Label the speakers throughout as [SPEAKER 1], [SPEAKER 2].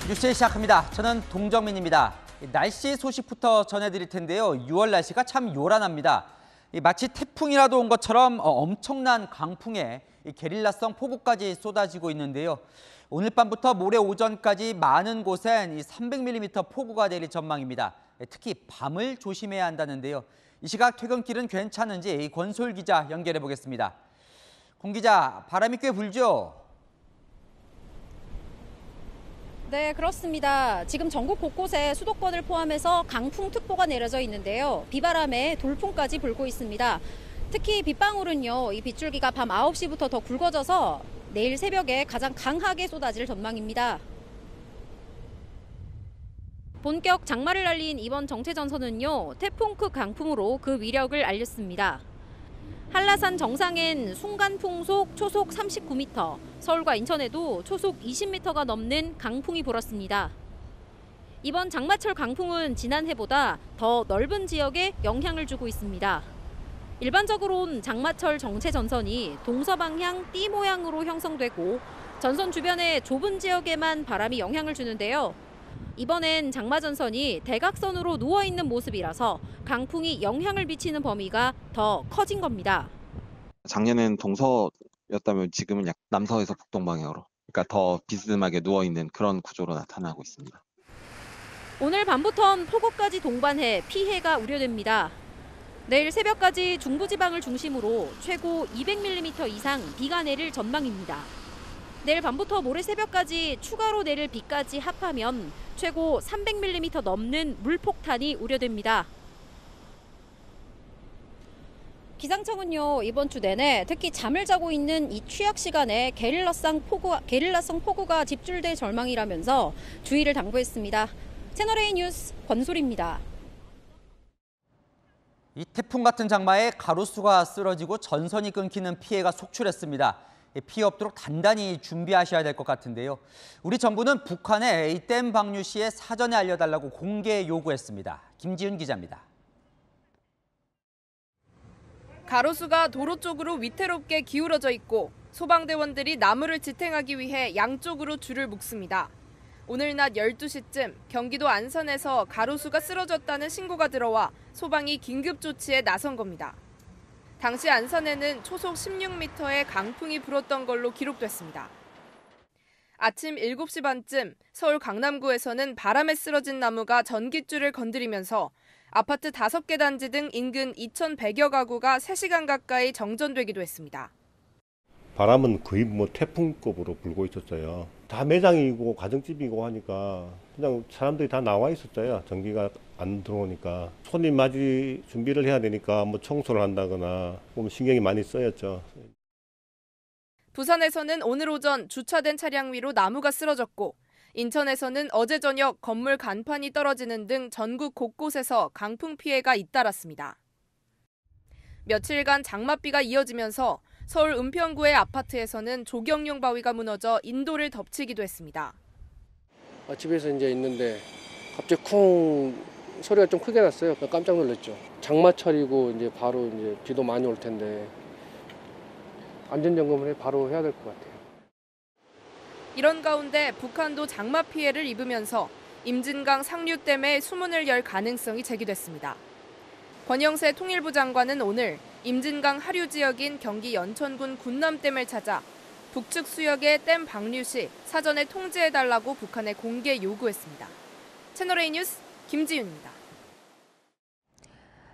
[SPEAKER 1] 뉴스 시작합니다. 저는 동정민입니다. 날씨 소식부터 전해드릴 텐데요. 6월 날씨가 참 요란합니다. 마치 태풍이라도 온 것처럼 엄청난 강풍에 게릴라성 폭우까지 쏟아지고 있는데요. 오늘 밤부터 모레 오전까지 많은 곳엔 300mm 폭우가 내릴 전망입니다. 특히 밤을 조심해야 한다는데요. 이 시각 퇴근길은 괜찮은지 권솔 기자 연결해 보겠습니다. 권 기자, 바람이 꽤 불죠?
[SPEAKER 2] 네, 그렇습니다. 지금 전국 곳곳에 수도권을 포함해서 강풍특보가 내려져 있는데요. 비바람에 돌풍까지 불고 있습니다. 특히 빗방울은요, 이 빗줄기가 밤 9시부터 더 굵어져서 내일 새벽에 가장 강하게 쏟아질 전망입니다. 본격 장마를 날린 이번 정체전선은요, 태풍급 강풍으로 그 위력을 알렸습니다. 한라산 정상엔 순간 풍속 초속 39m, 서울과 인천에도 초속 20m가 넘는 강풍이 불었습니다. 이번 장마철 강풍은 지난해보다 더 넓은 지역에 영향을 주고 있습니다. 일반적으로는 장마철 정체 전선이 동서방향 띠 모양으로 형성되고 전선 주변의 좁은 지역에만 바람이 영향을 주는데요. 이번엔 장마전선이 대각선으로 누워있는 모습이라서 강풍이 영향을 미치는 범위가 더 커진 겁니다.
[SPEAKER 3] 작년엔 동서였다면 지금은 약 남서에서 북동방향으로, 그러니까 더 비스듬하게 누워있는 그런 구조로 나타나고 있습니다.
[SPEAKER 2] 오늘 밤부턴 폭우까지 동반해 피해가 우려됩니다. 내일 새벽까지 중부지방을 중심으로 최고 200mm 이상 비가 내릴 전망입니다. 내일 밤부터 모레 새벽까지 추가로 내릴 비까지 합하면 최고 300mm 넘는 물폭탄이 우려됩니다. 기상청은요, 이번 주 내내 특히 잠을 자고 있는 이 취약 시간에 게릴라성 폭우가 집중될 전망이라면서 주의를 당부했습니다. 채널A 뉴스 권솔입니다.
[SPEAKER 1] 이 태풍 같은 장마에 가로수가 쓰러지고 전선이 끊기는 피해가 속출했습니다. 피해 없도록 단단히 준비하셔야 될 것 같은데요. 우리 정부는 북한에 이 댐 방류 시에 사전에 알려달라고 공개 요구했습니다. 김지윤 기자입니다.
[SPEAKER 4] 가로수가 도로 쪽으로 위태롭게 기울어져 있고 소방대원들이 나무를 지탱하기 위해 양쪽으로 줄을 묶습니다. 오늘 낮 12시쯤 경기도 안산에서 가로수가 쓰러졌다는 신고가 들어와 소방이 긴급 조치에 나선 겁니다. 당시 안산에는 초속 16m의 강풍이 불었던 걸로 기록됐습니다. 아침 7시 반쯤 서울 강남구에서는 바람에 쓰러진 나무가 전깃줄을 건드리면서 아파트 5개 단지 등 인근 2,100여 가구가 3시간 가까이 정전되기도 했습니다.
[SPEAKER 5] 바람은 거의 태풍급으로 불고 있었어요. 다 매장이고 가정집이고 하니까 그냥 사람들이 다 나와 있었어요. 전기가 안 들어오니까. 손님 맞이 준비를 해야 되니까 청소를 한다거나 신경이 많이 쓰였죠.
[SPEAKER 4] 부산에서는 오늘 오전 주차된 차량 위로 나무가 쓰러졌고 인천에서는 어제 저녁 건물 간판이 떨어지는 등 전국 곳곳에서 강풍 피해가 잇따랐습니다. 며칠간 장맛비가 이어지면서 서울 은평구의 아파트에서는 조경용 바위가 무너져 인도를 덮치기도 했습니다.
[SPEAKER 6] 집에서 이제 있는데 갑자기 쿵 소리가 좀 크게 났어요. 깜짝 놀랐죠. 장마철이고 이제 바로 이제 비도 많이 올 텐데 안전점검을 바로 해야 될 것 같아요.
[SPEAKER 4] 이런 가운데 북한도 장마 피해를 입으면서 임진강 상류댐에 수문을 열 가능성이 제기됐습니다. 권영세 통일부 장관은 오늘 임진강 하류 지역인 경기 연천군 군남댐을 찾아 북측 수역의 댐 방류 시 사전에 통지해달라고 북한에 공개 요구했습니다. 채널A 뉴스 김지윤입니다.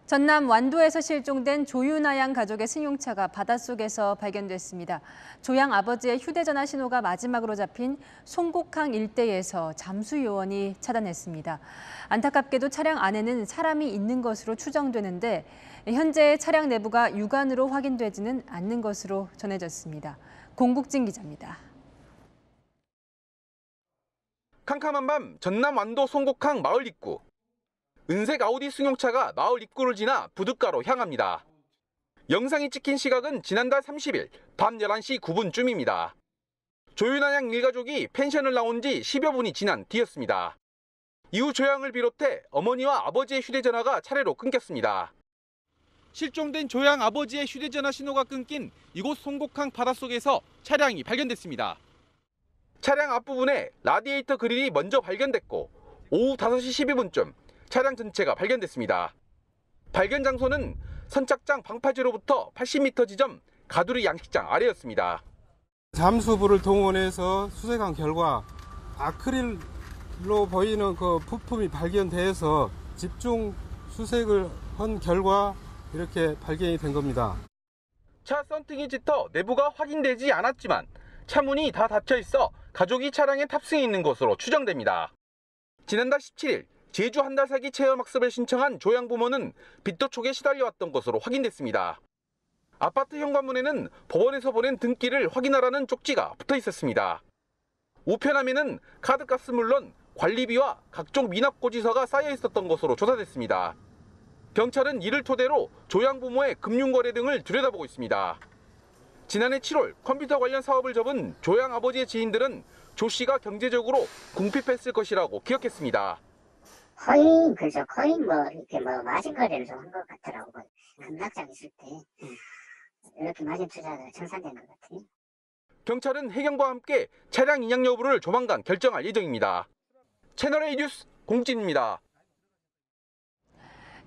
[SPEAKER 7] 전남 완도에서 실종된 조윤아 양 가족의 승용차가 바닷속에서 발견됐습니다. 조양 아버지의 휴대전화 신호가 마지막으로 잡힌 송곡항 일대에서 잠수 요원이 차단했습니다. 안타깝게도 차량 안에는 사람이 있는 것으로 추정되는데 현재 차량 내부가 육안으로 확인되지는 않는 것으로 전해졌습니다. 공국진 기자입니다.
[SPEAKER 8] 캄캄한 밤 전남 완도 송곡항 마을 입구. 은색 아우디 승용차가 마을 입구를 지나 부둣가로 향합니다. 영상이 찍힌 시각은 지난달 30일 밤 11시 9분쯤입니다. 조윤아 양 일가족이 펜션을 나온 지 10여 분이 지난 뒤였습니다. 이후 조양을 비롯해 어머니와 아버지의 휴대전화가 차례로 끊겼습니다. 실종된 조양 아버지의 휴대전화 신호가 끊긴 이곳 송곡항 바닷속에서 차량이 발견됐습니다. 차량 앞부분에 라디에이터 그릴이 먼저 발견됐고 오후 5시 12분쯤 차량 전체가 발견됐습니다. 발견 장소는 선착장 방파제로부터 80m 지점 가두리 양식장 아래였습니다.
[SPEAKER 9] 잠수부를 동원해서 수색한 결과 아크릴로 보이는 그 부품이 발견돼서 집중 수색을 한 결과 이렇게 발견이 된 겁니다.
[SPEAKER 8] 차 썬팅이 짙어 내부가 확인되지 않았지만 차문이 다 닫혀 있어 가족이 차량에 탑승해 있는 것으로 추정됩니다. 지난달 17일 제주 한 달 살기 체험학습을 신청한 조양 부모는 빚도촉에 시달려왔던 것으로 확인됐습니다. 아파트 현관문에는 법원에서 보낸 등기를 확인하라는 쪽지가 붙어 있었습니다. 우편함에는 카드값은 물론 관리비와 각종 미납고지서가 쌓여 있었던 것으로 조사됐습니다. 경찰은 이를 토대로 조양 부모의 금융거래 등을 들여다보고 있습니다. 지난해 7월 컴퓨터 관련 사업을 접은 조양 아버지의 지인들은 조 씨가 경제적으로 궁핍했을 것이라고 기억했습니다.
[SPEAKER 10] 코인 이렇게 마진 거래를 좀 한 것 같더라고. 급락장 있을 때 이렇게 마진 투자가 청산된 것 같아요.
[SPEAKER 8] 경찰은 해경과 함께 차량 인양 여부를 조만간 결정할 예정입니다. 채널A 뉴스 공진입니다.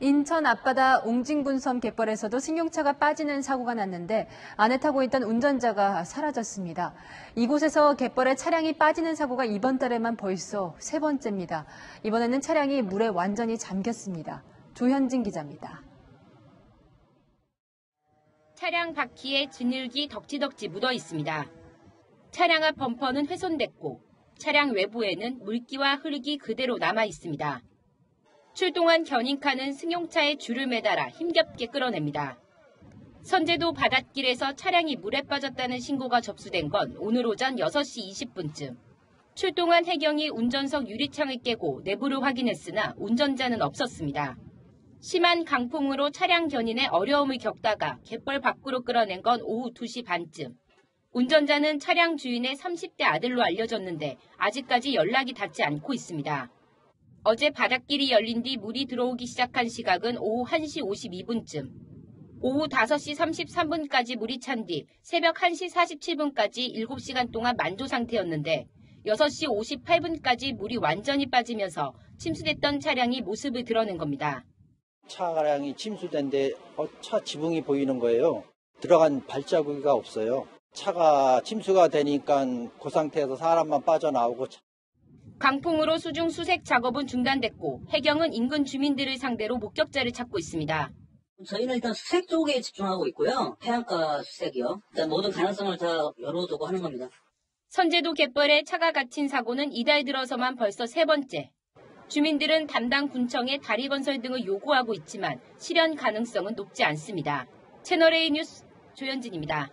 [SPEAKER 7] 인천 앞바다 옹진군섬 갯벌에서도 승용차가 빠지는 사고가 났는데 안에 타고 있던 운전자가 사라졌습니다. 이곳에서 갯벌에 차량이 빠지는 사고가 이번 달에만 벌써 3번째입니다. 이번에는 차량이 물에 완전히 잠겼습니다. 조현진 기자입니다.
[SPEAKER 11] 차량 바퀴에 진흙이 덕지덕지 묻어 있습니다. 차량 앞 범퍼는 훼손됐고 차량 외부에는 물기와 흙이 그대로 남아 있습니다. 출동한 견인카는 승용차에 줄을 매달아 힘겹게 끌어냅니다. 선제도 바닷길에서 차량이 물에 빠졌다는 신고가 접수된 건 오늘 오전 6시 20분쯤. 출동한 해경이 운전석 유리창을 깨고 내부를 확인했으나 운전자는 없었습니다. 심한 강풍으로 차량 견인에 어려움을 겪다가 갯벌 밖으로 끌어낸 건 오후 2시 반쯤. 운전자는 차량 주인의 30대 아들로 알려졌는데 아직까지 연락이 닿지 않고 있습니다. 어제 바닷길이 열린 뒤 물이 들어오기 시작한 시각은 오후 1시 52분쯤. 오후 5시 33분까지 물이 찬 뒤 새벽 1시 47분까지 7시간 동안 만조 상태였는데 6시 58분까지 물이 완전히 빠지면서 침수됐던 차량이 모습을 드러낸 겁니다.
[SPEAKER 12] 차량이 침수된 데 차 지붕이 보이는 거예요. 들어간 발자국이 없어요. 차가 침수가 되니까 그 상태에서 사람만 빠져나오고
[SPEAKER 11] 강풍으로 수중 수색 작업은 중단됐고 해경은 인근 주민들을 상대로 목격자를 찾고 있습니다.
[SPEAKER 13] 저희는 일단 수색 쪽에 집중하고 있고요. 해안가 수색이요. 일단 모든 가능성을 다 열어두고 하는 겁니다.
[SPEAKER 11] 선제도 갯벌에 차가 갇힌 사고는 이달 들어서만 벌써 3번째. 주민들은 담당 군청에 다리 건설 등을 요구하고 있지만 실현 가능성은 높지 않습니다. 채널A 뉴스 조현진입니다.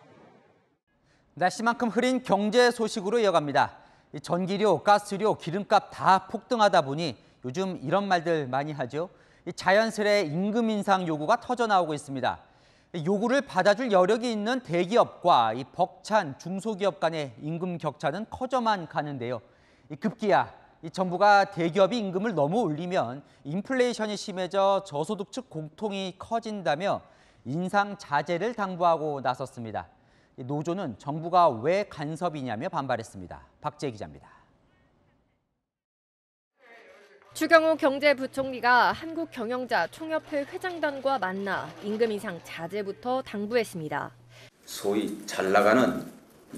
[SPEAKER 1] 날씨만큼 흐린 경제 소식으로 이어갑니다. 전기료, 가스료, 기름값 다 폭등하다 보니 요즘 이런 말들 많이 하죠. 자연스레 임금 인상 요구가 터져나오고 있습니다. 요구를 받아줄 여력이 있는 대기업과 이 벅찬 중소기업 간의 임금 격차는 커져만 가는데요. 급기야 정부가 대기업이 임금을 너무 올리면 인플레이션이 심해져 저소득층 공통이 커진다며 인상 자제를 당부하고 나섰습니다. 노조는 정부가 왜 간섭이냐며 반발했습니다. 박재 기자입니다.
[SPEAKER 4] 추경호 경제부총리가 한국경영자 총협회 회장단과 만나 임금 인상 자제부터 당부했습니다.
[SPEAKER 14] 소위 잘 나가는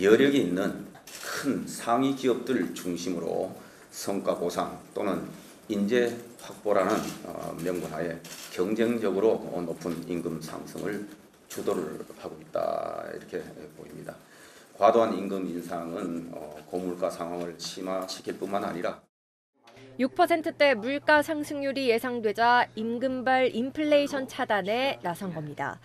[SPEAKER 14] 여력이 있는 큰 상위 기업들 중심으로 성과 보상 또는 인재 확보라는 명분하에 경쟁적으로 높은 임금 상승을 주도를 하고 있다 이렇게 보입니다. 과도한 임금 인상은 고물가 상황을 심화시킬 뿐만 아니라
[SPEAKER 4] 6%대 물가 상승률이 예상되자 임금발 인플레이션 차단에 나선 겁니다.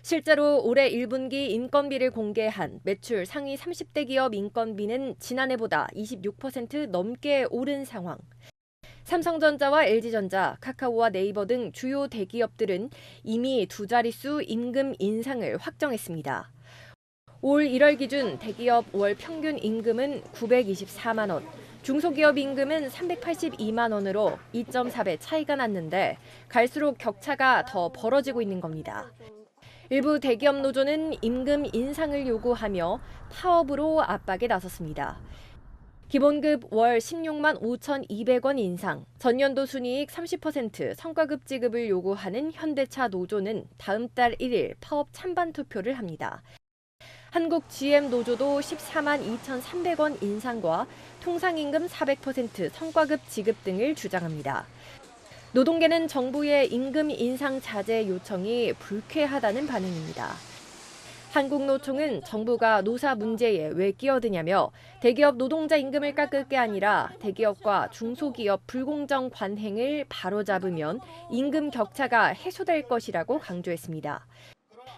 [SPEAKER 4] 실제로 올해 1분기 인건비를 공개한 매출 상위 30대 기업 인건비는 지난해보다 26% 넘게 오른 상황. 삼성전자와 LG전자, 카카오와 네이버 등 주요 대기업들은 이미 2자릿수 임금 인상을 확정했습니다. 올 1월 기준 대기업 월 평균 임금은 924만 원, 중소기업 임금은 382만 원으로 2.4배 차이가 났는데 갈수록 격차가 더 벌어지고 있는 겁니다. 일부 대기업 노조는 임금 인상을 요구하며 파업으로 압박에 나섰습니다.
[SPEAKER 2] 기본급 월 16만 5,200원 인상, 전년도 순이익 30% 성과급 지급을 요구하는 현대차 노조는 다음 달 1일 파업 찬반 투표를 합니다. 한국 GM 노조도 14만 2,300원 인상과 통상임금 400% 성과급 지급 등을 주장합니다. 노동계는 정부의 임금 인상 자제 요청이 불쾌하다는 반응입니다. 한국노총은 정부가 노사 문제에 왜 끼어드냐며 대기업 노동자 임금을 깎을 게 아니라 대기업과 중소기업 불공정 관행을 바로잡으면 임금 격차가 해소될 것이라고 강조했습니다.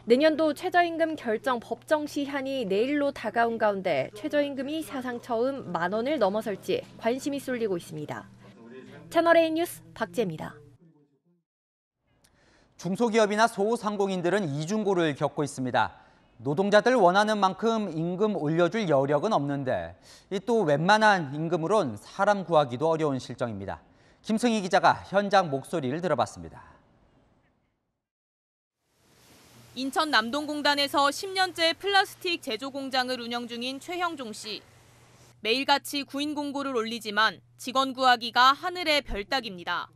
[SPEAKER 2] 내년도 최저임금 결정 법정 시한이 내일로 다가온 가운데 최저임금이 사상 처음 10,000원을 넘어설지 관심이 쏠리고 있습니다. 채널A 뉴스 박재입니다.
[SPEAKER 1] 중소기업이나 소상공인들은 이중고를 겪고 있습니다. 노동자들 원하는 만큼 임금 올려줄 여력은 없는데 또 웬만한 임금으론 사람 구하기도 어려운 실정입니다. 김승희 기자가 현장 목소리를 들어봤습니다.
[SPEAKER 15] 인천 남동공단에서 10년째 플라스틱 제조 공장을 운영 중인 최형종 씨. 매일같이 구인 공고를 올리지만 직원 구하기가 하늘의 별따기입니다.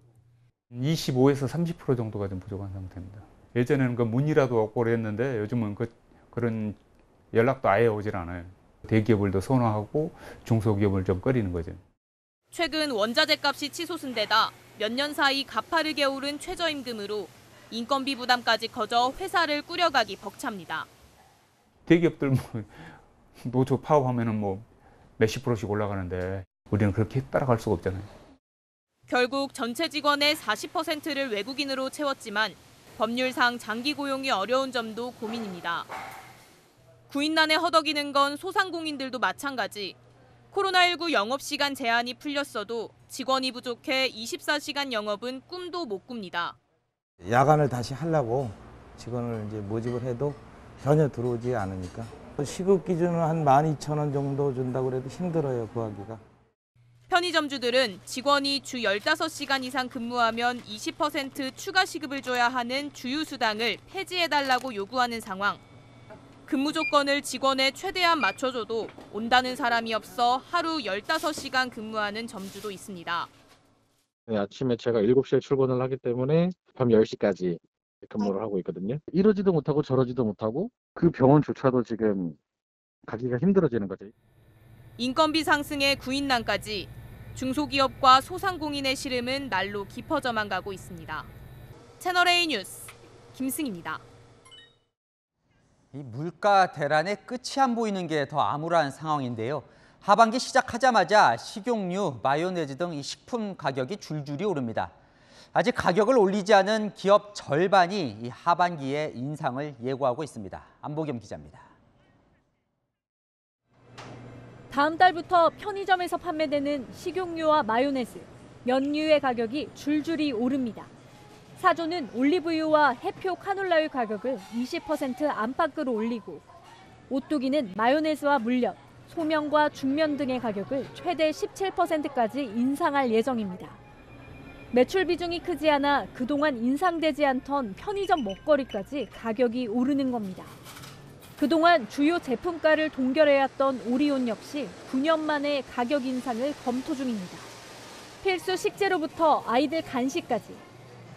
[SPEAKER 16] 25에서 30% 정도가 좀 부족한 상태입니다. 예전에는 그 문의라도 없고 그랬는데 요즘은 그런 연락도 아예 오질 않아요. 대기업을 더 선호하고 중소기업을 좀 꺼리는 거죠.
[SPEAKER 15] 최근 원자재 값이 치솟은 데다 몇 년 사이 가파르게 오른 최저임금으로 인건비 부담까지 커져 회사를 꾸려가기 벅찹니다.
[SPEAKER 16] 대기업들 노조 파업하면은 몇십 %씩 올라가는데 우리는 그렇게 따라갈 수가 없잖아요.
[SPEAKER 15] 결국 전체 직원의 40%를 외국인으로 채웠지만 법률상 장기 고용이 어려운 점도 고민입니다. 구인난에 허덕이는 건 소상공인들도 마찬가지. 코로나19 영업시간 제한이 풀렸어도 직원이 부족해 24시간 영업은 꿈도 못 꿉니다.
[SPEAKER 17] 야간을 다시 하려고 직원을 이제 모집을 해도 전혀 들어오지 않으니까. 시급 기준은 한 12,000원 정도 준다고 해도 힘들어요, 구하기가.
[SPEAKER 15] 편의점주들은 직원이 주 15시간 이상 근무하면 20% 추가 시급을 줘야 하는 주휴수당을 폐지해달라고 요구하는 상황. 근무 조건을 직원에 최대한 맞춰줘도 온다는 사람이 없어 하루 15시간 근무하는 점주도 있습니다.
[SPEAKER 18] 아침에 제가 7시에 출근을 하기 때문에 밤 10시까지 근무를 하고 있거든요. 이러지도 못하고 저러지도 못하고 그 병원조차도 지금 가기가 힘들어지는 거죠.
[SPEAKER 15] 인건비 상승에 구인난까지 중소기업과 소상공인의 시름은 날로 깊어져만 가고 있습니다. 채널A 뉴스 김승희입니다.
[SPEAKER 1] 이 물가 대란의 끝이 안 보이는 게 더 암울한 상황인데요. 하반기 시작하자마자 식용유, 마요네즈 등 이 식품 가격이 줄줄이 오릅니다. 아직 가격을 올리지 않은 기업 절반이 이 하반기에 인상을 예고하고 있습니다. 안보겸 기자입니다.
[SPEAKER 19] 다음 달부터 편의점에서 판매되는 식용유와 마요네즈, 면류의 가격이 줄줄이 오릅니다. 사조는 올리브유와 해표 카놀라유 가격을 20% 안팎으로 올리고 오뚜기는 마요네즈와 물엿, 소면과 중면 등의 가격을 최대 17%까지 인상할 예정입니다. 매출 비중이 크지 않아 그동안 인상되지 않던 편의점 먹거리까지 가격이 오르는 겁니다. 그동안 주요 제품가를 동결해왔던 오리온 역시 9년 만에 가격 인상을 검토 중입니다. 필수 식재료부터 아이들 간식까지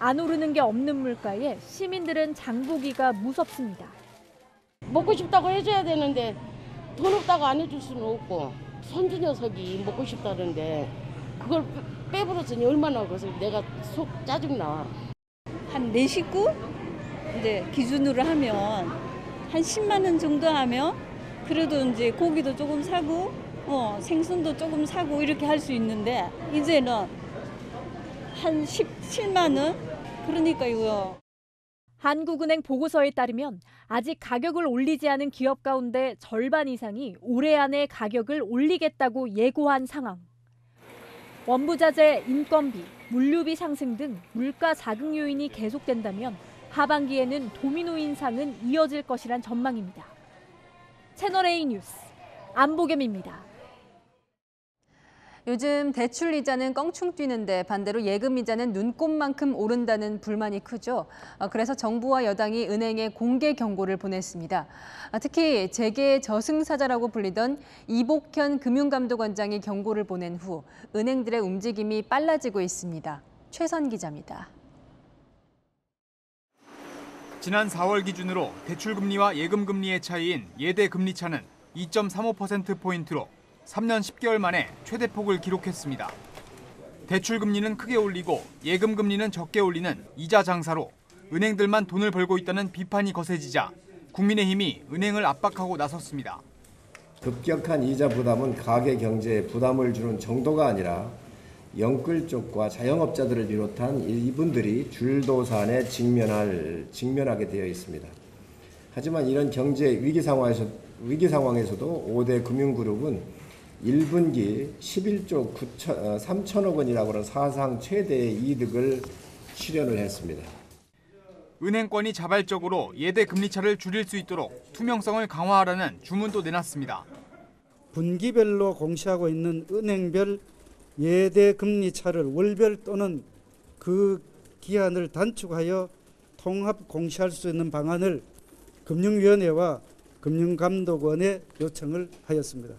[SPEAKER 19] 안 오르는 게 없는 물가에 시민들은 장보기가 무섭습니다.
[SPEAKER 20] 먹고 싶다고 해줘야 되는데 돈 없다고 안 해줄 수는 없고 손주 녀석이 먹고 싶다는데 그걸 빼버렸으니 얼마나 그래서 내가 속 짜증나.
[SPEAKER 21] 한 4식구 이제 기준으로 하면 한 10만 원 정도 하면 그래도 이제 고기도 조금 사고 생선도 조금 사고 이렇게 할 수 있는데 이제는 한 17만 원? 그러니까 이거.
[SPEAKER 19] 한국은행 보고서에 따르면 아직 가격을 올리지 않은 기업 가운데 절반 이상이 올해 안에 가격을 올리겠다고 예고한 상황. 원부자재, 인건비, 물류비 상승 등 물가 자극 요인이 계속된다면 하반기에는 도미노 인상은 이어질 것이란 전망입니다. 채널A 뉴스 안보겸입니다.
[SPEAKER 7] 요즘 대출 이자는 껑충 뛰는데 반대로 예금 이자는 눈꼽만큼 오른다는 불만이 크죠. 그래서 정부와 여당이 은행에 공개 경고를 보냈습니다. 특히 재계 저승사자라고 불리던 이복현 금융감독원장이 경고를 보낸 후 은행들의 움직임이 빨라지고 있습니다. 최선 기자입니다.
[SPEAKER 3] 지난 4월 기준으로 대출금리와 예금금리의 차이인 예대 금리차는 2.35%포인트로 3년 10개월 만에 최대폭을 기록했습니다. 대출금리는 크게 올리고 예금금리는 적게 올리는 이자 장사로 은행들만 돈을 벌고 있다는 비판이 거세지자 국민의힘이 은행을 압박하고 나섰습니다.
[SPEAKER 22] 급격한 이자 부담은 가계 경제에 부담을 주는 정도가 아니라 영끌 쪽과 자영업자들을 비롯한 이분들이 줄도산에 직면하게 되어 있습니다. 하지만 이런 경제 위기 상황에서도 5대 금융그룹은 1분기 11조 3천억 원이라고 하는 사상 최대의 이득을 실현을 했습니다.
[SPEAKER 3] 은행권이 자발적으로 예대 금리차를 줄일 수 있도록 투명성을 강화하라는 주문도 내놨습니다.
[SPEAKER 23] 분기별로 공시하고 있는 은행별 예대 금리차를 월별 또는 그 기한을 단축하여 통합 공시할 수 있는 방안을 금융위원회와 금융감독원에 요청을 하였습니다.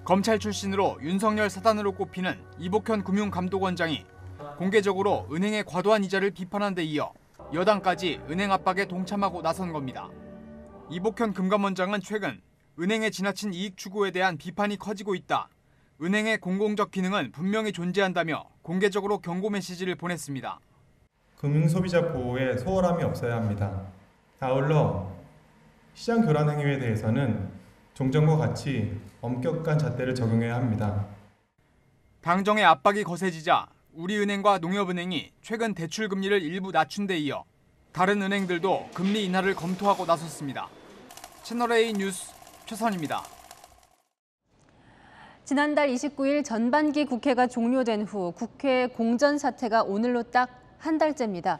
[SPEAKER 3] 검찰 출신으로 윤석열 사단으로 꼽히는 이복현 금융감독원장이 공개적으로 은행의 과도한 이자를 비판한 데 이어 여당까지 은행 압박에 동참하고 나선 겁니다. 이복현 금감원장은 최근 은행의 지나친 이익 추구에 대한 비판이 커지고 있다. 은행의 공공적 기능은 분명히 존재한다며 공개적으로 경고 메시지를 보냈습니다.
[SPEAKER 24] 금융소비자 보호에 소홀함이 없어야 합니다. 아울러 시장 교란 행위에 대해서는 종전과 같이 엄격한 잣대를 적용해야 합니다.
[SPEAKER 3] 당정의 압박이 거세지자 우리은행과 농협은행이 최근 대출 금리를 일부 낮춘 데 이어 다른 은행들도 금리 인하를 검토하고 나섰습니다. 채널A 뉴스 최선입니다.
[SPEAKER 7] 지난달 29일 전반기 국회가 종료된 후 국회 공전 사태가 오늘로 딱 한 달째입니다.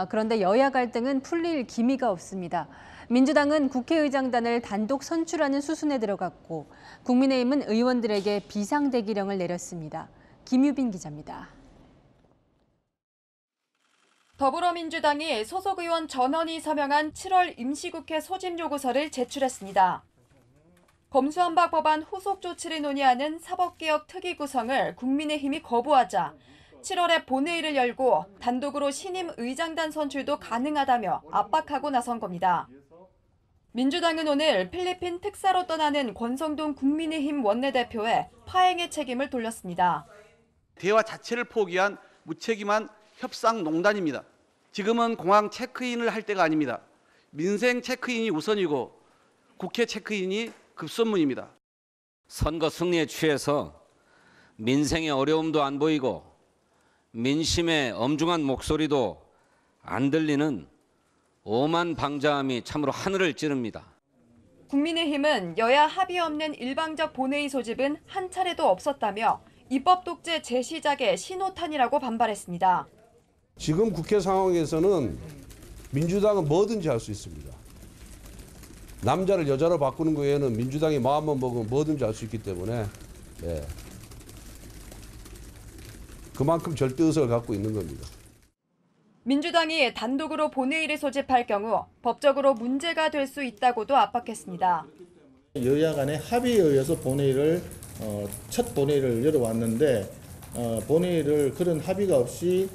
[SPEAKER 7] 그런데 여야 갈등은 풀릴 기미가 없습니다. 민주당은 국회의장단을 단독 선출하는 수순에 들어갔고 국민의힘은 의원들에게 비상대기령을 내렸습니다. 김유빈 기자입니다.
[SPEAKER 25] 더불어민주당이 소속 의원 전원이 서명한 7월 임시국회 소집 요구서를 제출했습니다. 검수완박 법안 후속 조치를 논의하는 사법개혁 특위 구성을 국민의힘이 거부하자 7월에 본회의를 열고 단독으로 신임 의장단 선출도 가능하다며 압박하고 나선 겁니다. 민주당은 오늘 필리핀 특사로 떠나는 권성동 국민의힘 원내대표에 파행의 책임을 돌렸습니다.
[SPEAKER 26] 대화 자체를 포기한 무책임한 협상농단입니다. 지금은 공항 체크인을 할 때가 아닙니다. 민생 체크인이 우선이고 국회 체크인이 급선무입니다.
[SPEAKER 27] 선거 승리에 취해서 민생의 어려움도 안 보이고 민심의 엄중한 목소리도 안 들리는 오만 방자함이 참으로 하늘을 찌릅니다.
[SPEAKER 25] 국민의힘은 여야 합의 없는 일방적 본회의 소집은 한 차례도 없었다며 입법 독재 재시작의 신호탄이라고 반발했습니다.
[SPEAKER 28] 지금 국회 상황에서는 민주당은 뭐든지 할 수 있습니다. 남자를 여자로 바꾸는 거에는 민주당이 마음만 먹으면 뭐든지 할 수 있기 때문에 그만큼 절대의석을 갖고 있는 겁니다.
[SPEAKER 25] 민주당이 단독으로 본회의를 소집할 경우 법적으로 문제가 될 수 있다고도 압박했습니다.
[SPEAKER 29] 여야 간의 합의에 의해서 본회의를 첫 본회의를 열어왔는데 본회의를 그런 합의가 없이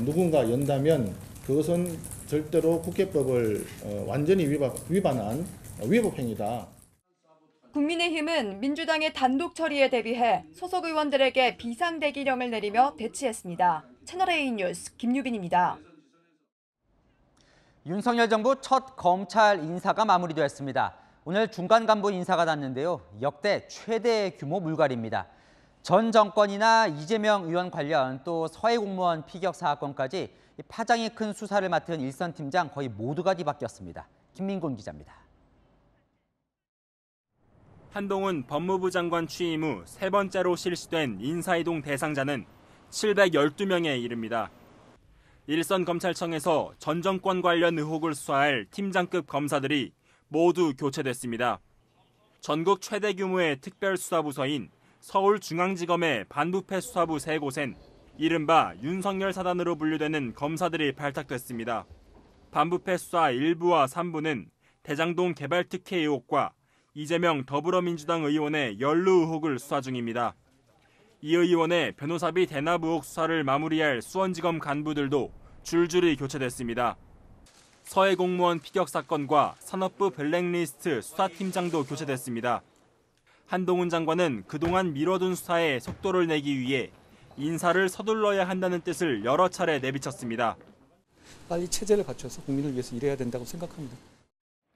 [SPEAKER 29] 누군가 연다면 그것은 절대로 국회법을 완전히 위반한 위법행위다.
[SPEAKER 25] 국민의힘은 민주당의 단독 처리에 대비해 소속 의원들에게 비상대기령을 내리며 대치했습니다. 채널A 뉴스 김유빈입니다.
[SPEAKER 1] 윤석열 정부 첫 검찰 인사가 마무리되었습니다. 오늘 중간 간부 인사가 났는데요. 역대 최대 규모 물갈이입니다. 전 정권이나 이재명 의원 관련 또 서해 공무원 피격 사건까지 파장이 큰 수사를 맡은 일선 팀장 거의 모두가 뒤바뀌었습니다. 김민곤 기자입니다.
[SPEAKER 30] 한동훈 법무부 장관 취임 후 세 번째로 실시된 인사이동 대상자는 712명에 이릅니다. 일선 검찰청에서 전 정권 관련 의혹을 수사할 팀장급 검사들이 모두 교체됐습니다. 전국 최대 규모의 특별수사부서인 서울중앙지검의 반부패 수사부 3곳엔 이른바 윤석열 사단으로 분류되는 검사들이 발탁됐습니다. 반부패 수사 1부와 3부는 대장동 개발 특혜 의혹과 이재명 더불어민주당 의원의 연루 의혹을 수사 중입니다. 이 의원의 변호사비 대납 의혹 수사를 마무리할 수원지검 간부들도 줄줄이 교체됐습니다. 서해 공무원 피격 사건과 산업부 블랙리스트 수사팀장도 교체됐습니다. 한동훈 장관은 그동안 미뤄둔 수사에 속도를 내기 위해 인사를 서둘러야 한다는 뜻을 여러 차례 내비쳤습니다.
[SPEAKER 4] 빨리 체제를 갖춰서 국민을 위해서 일해야 된다고 생각합니다.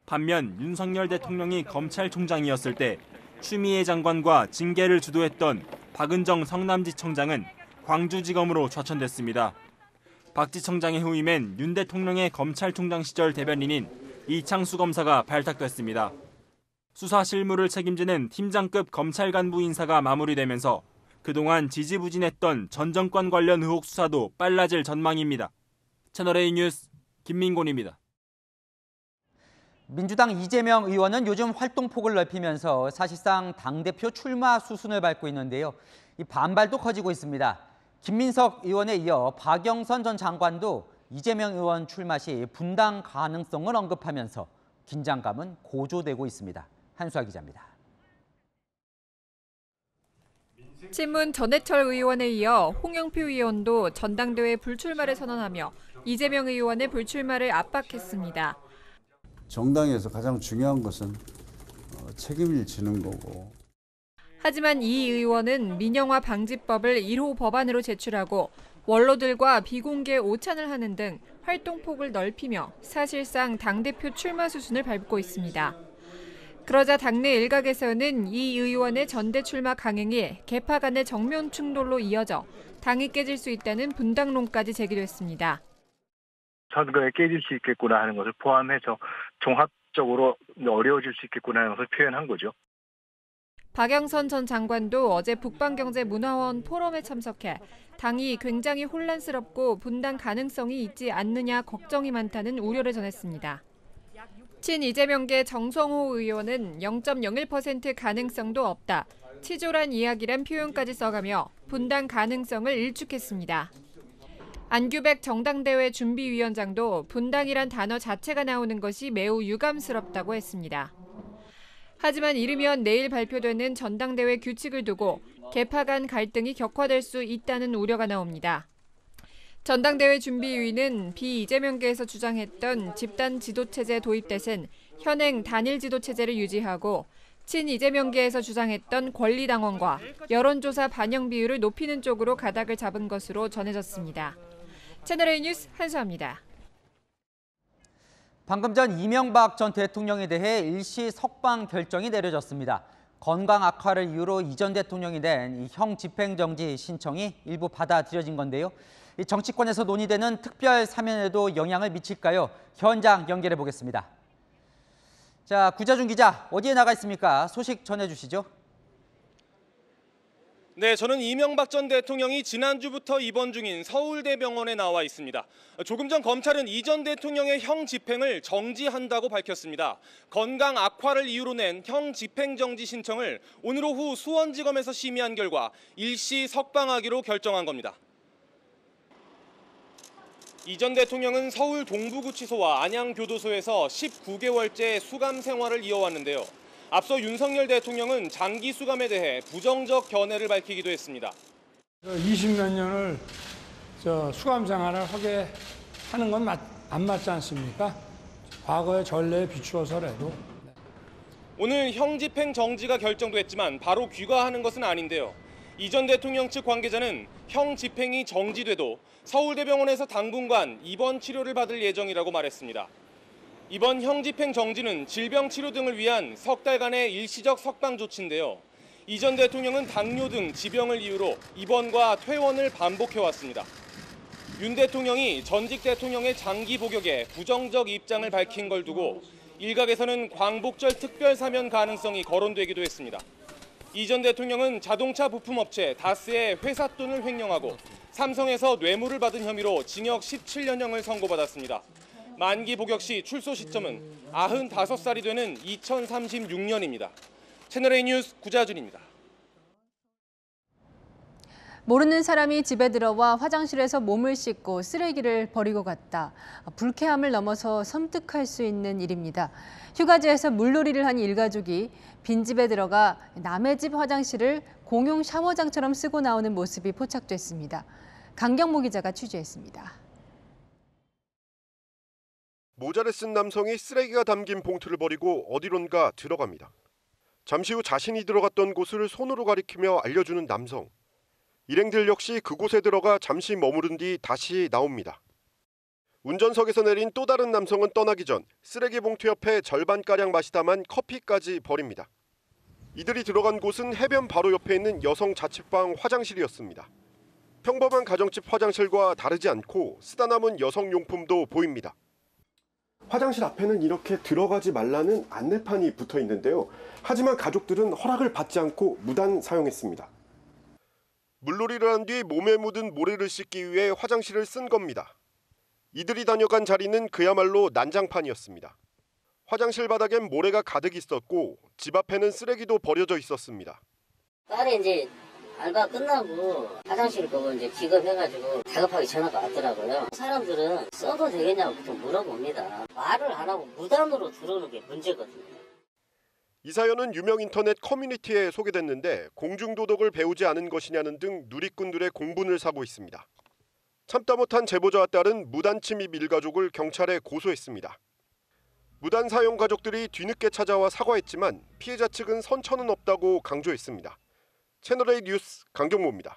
[SPEAKER 30] 반면 윤석열 대통령이 검찰총장이었을 때 추미애 장관과 징계를 주도했던 박은정 성남지청장은 광주지검으로 좌천됐습니다. 박 지청장의 후임엔 윤 대통령의 검찰총장 시절 대변인인 이창수 검사가 발탁됐습니다. 수사 실무를 책임지는 팀장급 검찰 간부 인사가 마무리되면서 그동안 지지부진했던 전 정권 관련 의혹 수사도 빨라질 전망입니다. 채널A 뉴스 김민곤입니다.
[SPEAKER 1] 민주당 이재명 의원은 요즘 활동폭을 넓히면서 사실상 당대표 출마 수순을 밟고 있는데요. 이 반발도 커지고 있습니다. 김민석 의원에 이어 박영선 전 장관도 이재명 의원 출마 시 분당 가능성을 언급하면서 긴장감은 고조되고 있습니다. 한수아 기자입니다.
[SPEAKER 5] 친문 전해철 의원에 이어 홍영표 의원도 전당대회 불출마를 선언하며 이재명 의원의 불출마를 압박했습니다.
[SPEAKER 6] 정당에서 가장 중요한 것은 책임을 지는 거고.
[SPEAKER 5] 하지만 이 의원은 민영화 방지법을 1호 법안으로 제출하고 원로들과 비공개 오찬을 하는 등 활동폭을 넓히며 사실상 당대표 출마 수순을 밟고 있습니다. 그러자 당내 일각에서는 이 의원의 전대 출마 강행이 계파 간의 정면 충돌로 이어져 당이 깨질 수 있다는 분당론까지 제기됐습니다.
[SPEAKER 8] 선거에 깨질 수 있겠구나 하는 것을 포함해서 종합적으로 어려워질 수 있겠구나 하는 것을 표현한 거죠.
[SPEAKER 5] 박영선 전 장관도 어제 북방경제문화원 포럼에 참석해 당이 굉장히 혼란스럽고 분당 가능성이 있지 않느냐 걱정이 많다는 우려를 전했습니다. 친 이재명계 정성호 의원은 0.01% 가능성도 없다. 치졸한 이야기란 표현까지 써가며 분당 가능성을 일축했습니다. 안규백 정당대회 준비위원장도 분당이란 단어 자체가 나오는 것이 매우 유감스럽다고 했습니다. 하지만 이르면 내일 발표되는 전당대회 규칙을 두고 계파 간 갈등이 격화될 수 있다는 우려가 나옵니다. 전당대회 준비위는 비이재명계에서 주장했던 집단 지도체제 도입 대신 현행 단일 지도체제를 유지하고 친이재명계에서 주장했던 권리당원과 여론조사 반영 비율을 높이는 쪽으로 가닥을 잡은 것으로 전해졌습니다. 채널A 뉴스 한수아입니다.
[SPEAKER 1] 방금 전 이명박 전 대통령에 대해 일시 석방 결정이 내려졌습니다. 건강 악화를 이유로 이 전 대통령이 낸 형 집행정지 신청이 일부 받아들여진 건데요. 이 정치권에서 논의되는 특별 사면에도 영향을 미칠까요? 현장 연결해 보겠습니다. 자, 구자준 기자, 어디에 나가 있습니까? 소식 전해주시죠.
[SPEAKER 9] 네, 저는 이명박 전 대통령이 지난주부터 입원 중인 서울대병원에 나와 있습니다. 조금 전 검찰은 이 전 대통령의 형 집행을 정지한다고 밝혔습니다. 건강 악화를 이유로 낸 형 집행정지 신청을 오늘 오후 수원지검에서 심의한 결과 일시 석방하기로 결정한 겁니다. 이 전 대통령은 서울 동부구치소와 안양교도소에서 19개월째 수감 생활을 이어왔는데요. 앞서 윤석열 대통령은 장기 수감에 대해 부정적 견해를 밝히기도 했습니다.
[SPEAKER 10] 20몇 년을 수감 생활을 하게 하는 건 안 맞지 않습니까? 과거의 전례에 비추어서라도.
[SPEAKER 9] 오늘 형 집행 정지가 결정됐지만 바로 귀가하는 것은 아닌데요. 이 전 대통령 측 관계자는 형 집행이 정지돼도 서울대병원에서 당분간 입원 치료를 받을 예정이라고 말했습니다. 이번 형 집행 정지는 질병 치료 등을 위한 석 달간의 일시적 석방 조치인데요. 이 전 대통령은 당뇨 등 지병을 이유로 입원과 퇴원을 반복해왔습니다. 윤 대통령이 전직 대통령의 장기 복역에 부정적 입장을 밝힌 걸 두고 일각에서는 광복절 특별 사면 가능성이 거론되기도 했습니다. 이 전 대통령은 자동차 부품업체 다스의 회사 돈을 횡령하고 삼성에서 뇌물을 받은 혐의로 징역 17년형을 선고받았습니다. 만기 복역 시 출소 시점은 95살이 되는 2036년입니다. 채널A 뉴스 구자준입니다.
[SPEAKER 7] 모르는 사람이 집에 들어와 화장실에서 몸을 씻고 쓰레기를 버리고 갔다. 불쾌함을 넘어서 섬뜩할 수 있는 일입니다. 휴가지에서 물놀이를 한 일가족이 빈집에 들어가 남의 집 화장실을 공용 샤워장처럼 쓰고 나오는 모습이 포착됐습니다. 강경모 기자가 취재했습니다.
[SPEAKER 2] 모자를 쓴 남성이 쓰레기가 담긴 봉투를 버리고 어디론가 들어갑니다. 잠시 후 자신이 들어갔던 곳을 손으로 가리키며 알려주는 남성. 일행들 역시 그곳에 들어가 잠시 머무른 뒤 다시 나옵니다. 운전석에서 내린 또 다른 남성은 떠나기 전 쓰레기 봉투 옆에 절반가량 마시 담은 커피까지 버립니다. 이들이 들어간 곳은 해변 바로 옆에 있는 여성 자취방 화장실이었습니다. 평범한 가정집 화장실과 다르지 않고 쓰다 남은 여성 용품도 보입니다. 화장실 앞에는 이렇게 들어가지 말라는 안내판이 붙어 있는데요. 하지만 가족들은 허락을 받지 않고 무단 사용했습니다. 물놀이를 한 뒤 몸에 묻은 모래를 씻기 위해 화장실을 쓴 겁니다. 이들이 다녀간 자리는 그야말로 난장판이었습니다. 화장실 바닥엔 모래가 가득 있었고 집 앞에는 쓰레기도 버려져 있었습니다.
[SPEAKER 11] 딸이 이제 알바 끝나고 화장실 보고 이제 기겁해가지고 다급하게 전화가 왔더라고요. 사람들은 써도 되겠냐고 좀 물어봅니다. 말을 안 하고 무단으로 들어오는 게 문제거든요.
[SPEAKER 2] 이 사연은 유명 인터넷 커뮤니티에 소개됐는데 공중도덕을 배우지 않은 것이냐는 등 누리꾼들의 공분을 사고 있습니다. 참다 못한 제보자와 딸은 무단 침입 일가족을 경찰에 고소했습니다. 무단 사용 가족들이 뒤늦게 찾아와 사과했지만 피해자 측은 선처는 없다고 강조했습니다. 채널A 뉴스 강경모입니다.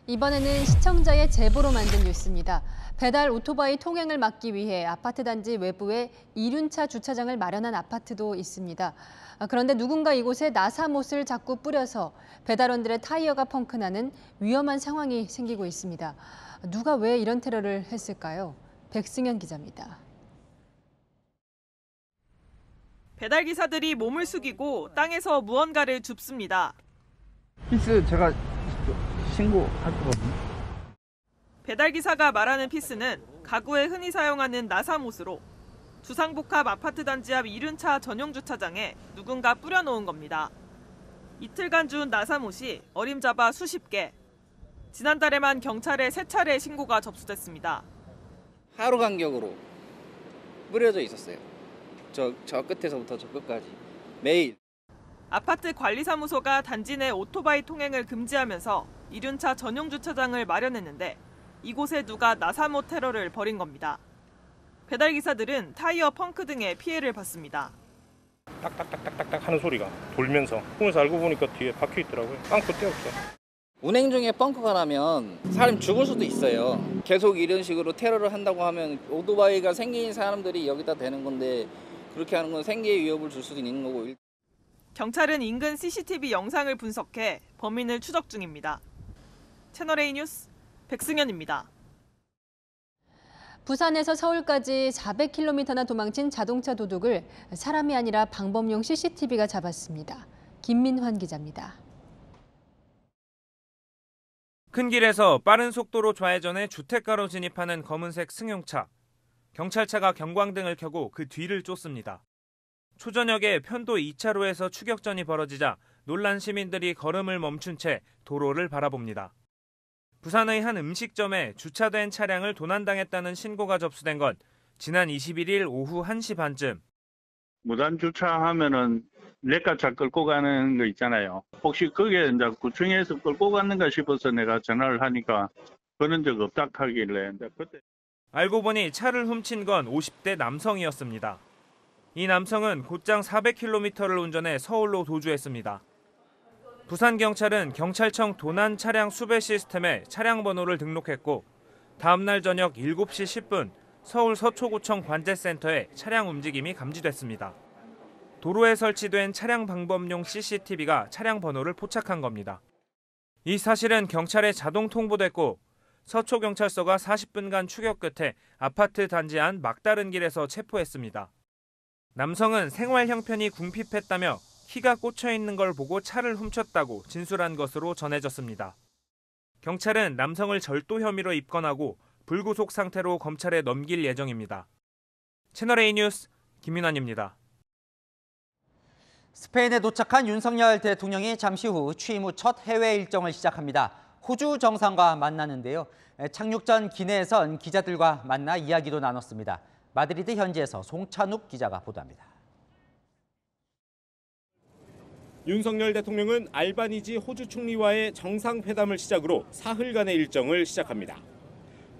[SPEAKER 7] 이번에는 시청자의 제보로 만든 뉴스입니다. 배달 오토바이 통행을 막기 위해 아파트 단지 외부에 이륜차 주차장을 마련한 아파트도 있습니다. 그런데 누군가 이곳에 나사못을 자꾸 뿌려서 배달원들의 타이어가 펑크나는 위험한 상황이 생기고 있습니다. 누가 왜 이런 테러를 했을까요? 백승현 기자입니다.
[SPEAKER 12] 배달기사들이 몸을 숙이고 땅에서 무언가를 줍습니다.
[SPEAKER 13] 피스 제가 신고할 거거든요.
[SPEAKER 12] 배달기사가 말하는 피스는 가구에 흔히 사용하는 나사못으로 두상복합 아파트 단지 앞 이륜차 전용 주차장에 누군가 뿌려놓은 겁니다. 이틀간 준 나사못이 어림잡아 수십 개. 지난달에만 경찰에 3차례 신고가 접수됐습니다.
[SPEAKER 14] 하루 간격으로 뿌려져 있었어요. 저 끝에서부터 저 끝까지 매일.
[SPEAKER 12] 아파트 관리사무소가 단지 내 오토바이 통행을 금지하면서 이륜차 전용 주차장을 마련했는데 이곳에 누가 나사못 테러를 벌인 겁니다. 배달기사들은 타이어 펑크 등의 피해를 봤습니다.
[SPEAKER 15] 딱딱딱딱딱 하는 소리가 돌면서 보면서 알고 보니까 뒤에 박혀 있더라고요. 빵꾸 떼었죠.
[SPEAKER 14] 운행 중에 펑크가 나면 사람 죽을 수도 있어요. 계속 이런 식으로 테러를 한다고 하면 오토바이가 생긴 사람들이 여기다 대는 건데 그렇게 하는 건 생계에 위협을 줄 수도 있는 거고.
[SPEAKER 12] 경찰은 인근 CCTV 영상을 분석해 범인을 추적 중입니다. 채널A 뉴스 백승현입니다.
[SPEAKER 7] 부산에서 서울까지 400km나 도망친 자동차 도둑을 사람이 아니라 방범용 CCTV가 잡았습니다. 김민환 기자입니다.
[SPEAKER 16] 큰 길에서 빠른 속도로 좌회전해 주택가로 진입하는 검은색 승용차. 경찰차가 경광등을 켜고 그 뒤를 쫓습니다. 초저녁에 편도 2차로에서 추격전이 벌어지자 놀란 시민들이 걸음을 멈춘 채 도로를 바라봅니다. 부산의 한 음식점에 주차된 차량을 도난당했다는 신고가 접수된 건 지난 21일 오후 1시 반쯤.
[SPEAKER 17] 무단 주차하면은 레카차 끌고 가는 거 있잖아요. 혹시 그게 이제 구청에서 끌고 갔는가 싶어서 내가 전화를 하니까 그런 적 없다 하길래 그때.
[SPEAKER 16] 알고 보니 차를 훔친 건 50대 남성이었습니다. 이 남성은 곧장 400km를 운전해 서울로 도주했습니다. 부산경찰은 경찰청 도난 차량 수배 시스템에 차량 번호를 등록했고 다음 날 저녁 7시 10분 서울 서초구청 관제센터에 차량 움직임이 감지됐습니다. 도로에 설치된 차량 방범용 CCTV가 차량 번호를 포착한 겁니다. 이 사실은 경찰에 자동 통보됐고 서초경찰서가 40분간 추격 끝에 아파트 단지 안 막다른 길에서 체포했습니다. 남성은 생활 형편이 궁핍했다며 키가 꽂혀 있는 걸 보고 차를 훔쳤다고 진술한 것으로 전해졌습니다. 경찰은 남성을 절도 혐의로 입건하고 불구속 상태로 검찰에 넘길 예정입니다. 채널A 뉴스 김민환입니다.
[SPEAKER 1] 스페인에 도착한 윤석열 대통령이 잠시 후 취임 후 첫 해외 일정을 시작합니다. 호주 정상과 만나는데요. 착륙 전 기내에선 기자들과 만나 이야기도 나눴습니다. 마드리드 현지에서 송찬욱 기자가 보도합니다.
[SPEAKER 9] 윤석열 대통령은 알바니지 호주 총리와의 정상회담을 시작으로 사흘간의 일정을 시작합니다.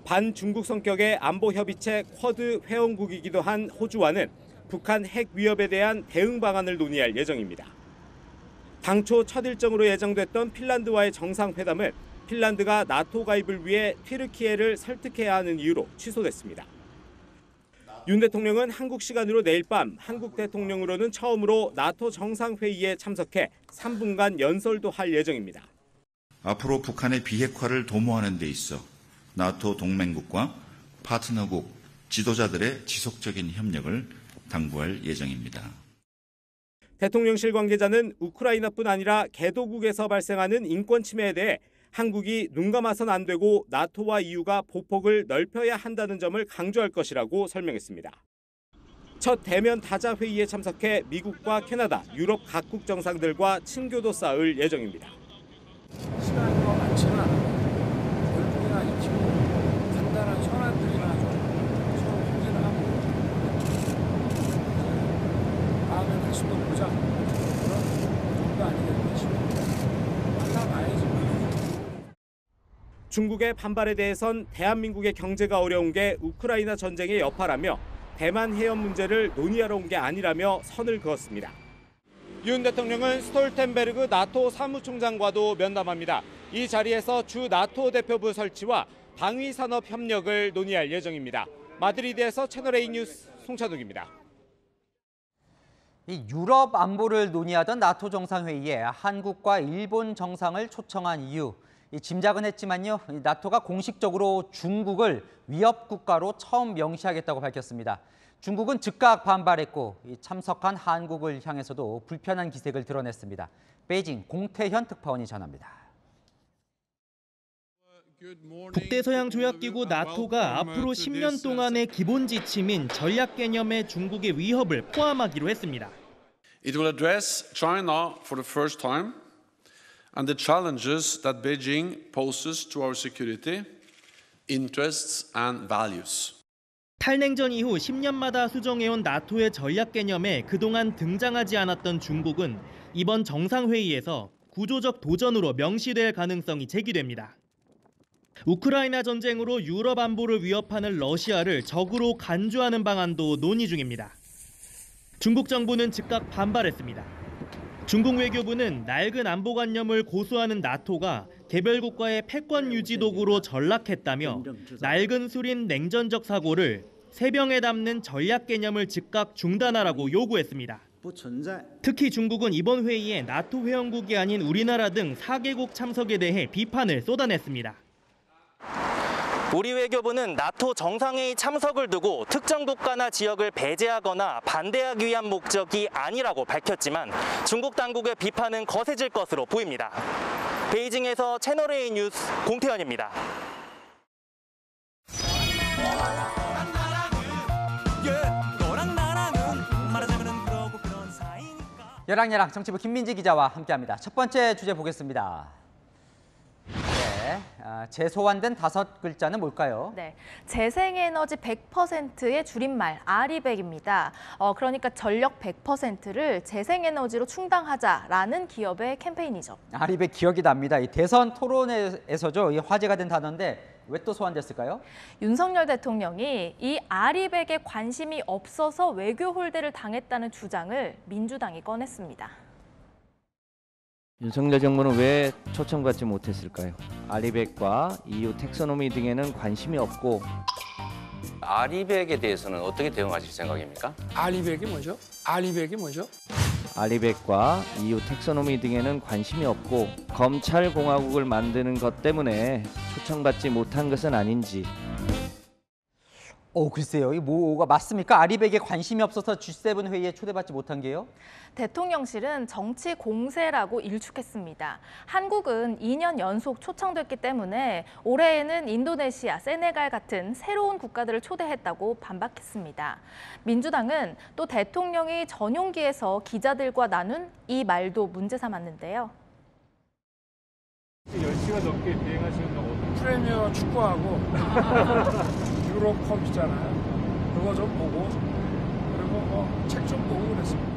[SPEAKER 9] 반중국 성격의 안보협의체 쿼드 회원국이기도 한 호주와는 북한 핵 위협에 대한 대응 방안을 논의할 예정입니다. 당초 첫 일정으로 예정됐던 핀란드와의 정상회담은 핀란드가 나토 가입을 위해 튀르키예를 설득해야 하는 이유로 취소됐습니다. 윤 대통령은 한국 시간으로 내일 밤 한국 대통령으로는 처음으로 나토 정상회의에 참석해 3분간 연설도 할 예정입니다.
[SPEAKER 3] 앞으로 북한의 비핵화를 도모하는 데 있어 나토 동맹국과 파트너국 지도자들의 지속적인 협력을 당부할 예정입니다.
[SPEAKER 9] 대통령실 관계자는 우크라이나뿐 아니라 개도국에서 발생하는 인권 침해에 대해 한국이 눈 감아선 안 되고 나토와 EU가 보폭을 넓혀야 한다는 점을 강조할 것이라고 설명했습니다. 첫 대면 다자 회의에 참석해 미국과 캐나다, 유럽 각국 정상들과 친교도 쌓을 예정입니다.
[SPEAKER 10] 시간이 많지는 않아요. 결국이나 익히고 간단한 현안들이나 좀 서로 확인을 하고 다음에 다시 또 보자. 그런 정도 아니겠나 싶어요. 만나봐야지.
[SPEAKER 9] 중국의 반발에 대해선 대한민국의 경제가 어려운 게 우크라이나 전쟁의 여파라며 대만 해협 문제를 논의하러 온 게 아니라며 선을 그었습니다. 윤 대통령은 스톨텐베르그 나토 사무총장과도 면담합니다. 이 자리에서 주 나토 대표부 설치와 방위 산업 협력을 논의할 예정입니다. 마드리드에서 채널A 뉴스 송찬욱입니다.
[SPEAKER 1] 유럽 안보를 논의하던 나토 정상회의에 한국과 일본 정상을 초청한 이유. 짐작은 했지만요. 나토가 공식적으로 중국을 위협 국가로 처음 명시하겠다고 밝혔습니다. 중국은 즉각 반발했고 참석한 한국을 향해서도 불편한 기색을 드러냈습니다. 베이징 공태현 특파원이 전합니다.
[SPEAKER 18] 북대서양조약기구 나토가 앞으로 10년 동안의 기본 지침인 전략 개념의 중국의 위협을 포함하기로 했습니다.
[SPEAKER 19] It will address China for the first time. And the challenges that Beijing poses to our security, interests and values.
[SPEAKER 18] 탈냉전 이후 10년마다 수정해온 나토의 전략 개념에 그동안 등장하지 않았던 중국은 이번 정상회의에서 구조적 도전으로 명시될 가능성이 제기됩니다. 우크라이나 전쟁으로 유럽 안보를 위협하는 러시아를 적으로 간주하는 방안도 논의 중입니다. 중국 정부는 즉각 반발했습니다. 중국 외교부는 낡은 안보관념을 고수하는 나토가 개별 국가의 패권 유지 도구로 전락했다며 낡은 술인 냉전적 사고를 세병에 담는 전략 개념을 즉각 중단하라고 요구했습니다. 특히 중국은 이번 회의에 나토 회원국이 아닌 우리나라 등 4개국 참석에 대해 비판을 쏟아냈습니다.
[SPEAKER 20] 우리 외교부는 나토 정상회의 참석을 두고 특정 국가나 지역을 배제하거나 반대하기 위한 목적이 아니라고 밝혔지만 중국 당국의 비판은 거세질 것으로 보입니다. 베이징에서 채널A 뉴스 공태현입니다.
[SPEAKER 1] 여랑여랑 정치부 김민지 기자와 함께합니다. 첫 번째 주제 보겠습니다. 재소환된 5글자는 뭘까요?
[SPEAKER 21] 네, 재생에너지 100%의 줄임말 아리백입니다. 그러니까 전력 100%를 재생에너지로 충당하자라는 기업의 캠페인이죠.
[SPEAKER 1] 아리백 기억이 납니다. 이 대선 토론회에서죠. 화제가 된 단어인데 왜 또 소환됐을까요?
[SPEAKER 21] 윤석열 대통령이 이 아리백에 관심이 없어서 외교 홀대를 당했다는 주장을 민주당이 꺼냈습니다.
[SPEAKER 22] 윤석열 정부는 왜 초청받지 못했을까요? 아리백과 EU 텍소노미 등에는 관심이 없고.
[SPEAKER 23] 아리백에 대해서는 어떻게 대응하실 생각입니까?
[SPEAKER 10] 아리백이 뭐죠? 아리백이 뭐죠?
[SPEAKER 22] 아리백과 EU 텍소노미 등에는 관심이 없고 검찰공화국을 만드는 것 때문에 초청받지 못한 것은 아닌지.
[SPEAKER 1] 글쎄요. 이 뭐가 맞습니까? 아리백에 관심이 없어서 G7 회의에 초대받지 못한 게요?
[SPEAKER 21] 대통령실은 정치 공세라고 일축했습니다. 한국은 2년 연속 초청됐기 때문에 올해에는 인도네시아, 세네갈 같은 새로운 국가들을 초대했다고 반박했습니다. 민주당은 또 대통령이 전용기에서 기자들과 나눈 이 말도 문제 삼았는데요.
[SPEAKER 10] 10시간 넘게 비행하시는 거 프리미어 축구하고 유로컵 있잖아요. 그거 좀 보고 그리고 책 좀 보고 그랬습니다.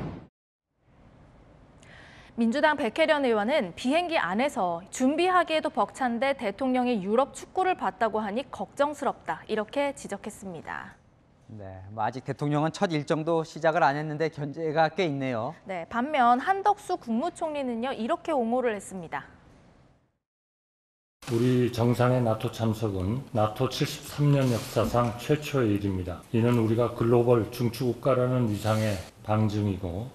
[SPEAKER 21] 민주당 백혜련 의원은 비행기 안에서 준비하기에도 벅찬데 대통령이 유럽 축구를 봤다고 하니 걱정스럽다 이렇게 지적했습니다.
[SPEAKER 1] 네, 아직 대통령은 첫 일정도 시작을 안 했는데 견제가 꽤 있네요.
[SPEAKER 21] 네, 반면 한덕수 국무총리는요 이렇게 옹호를 했습니다.
[SPEAKER 4] 우리 정상의 나토 참석은 나토 73년 역사상 최초의 일입니다. 이는 우리가 글로벌 중추국가라는 위상의 방증이고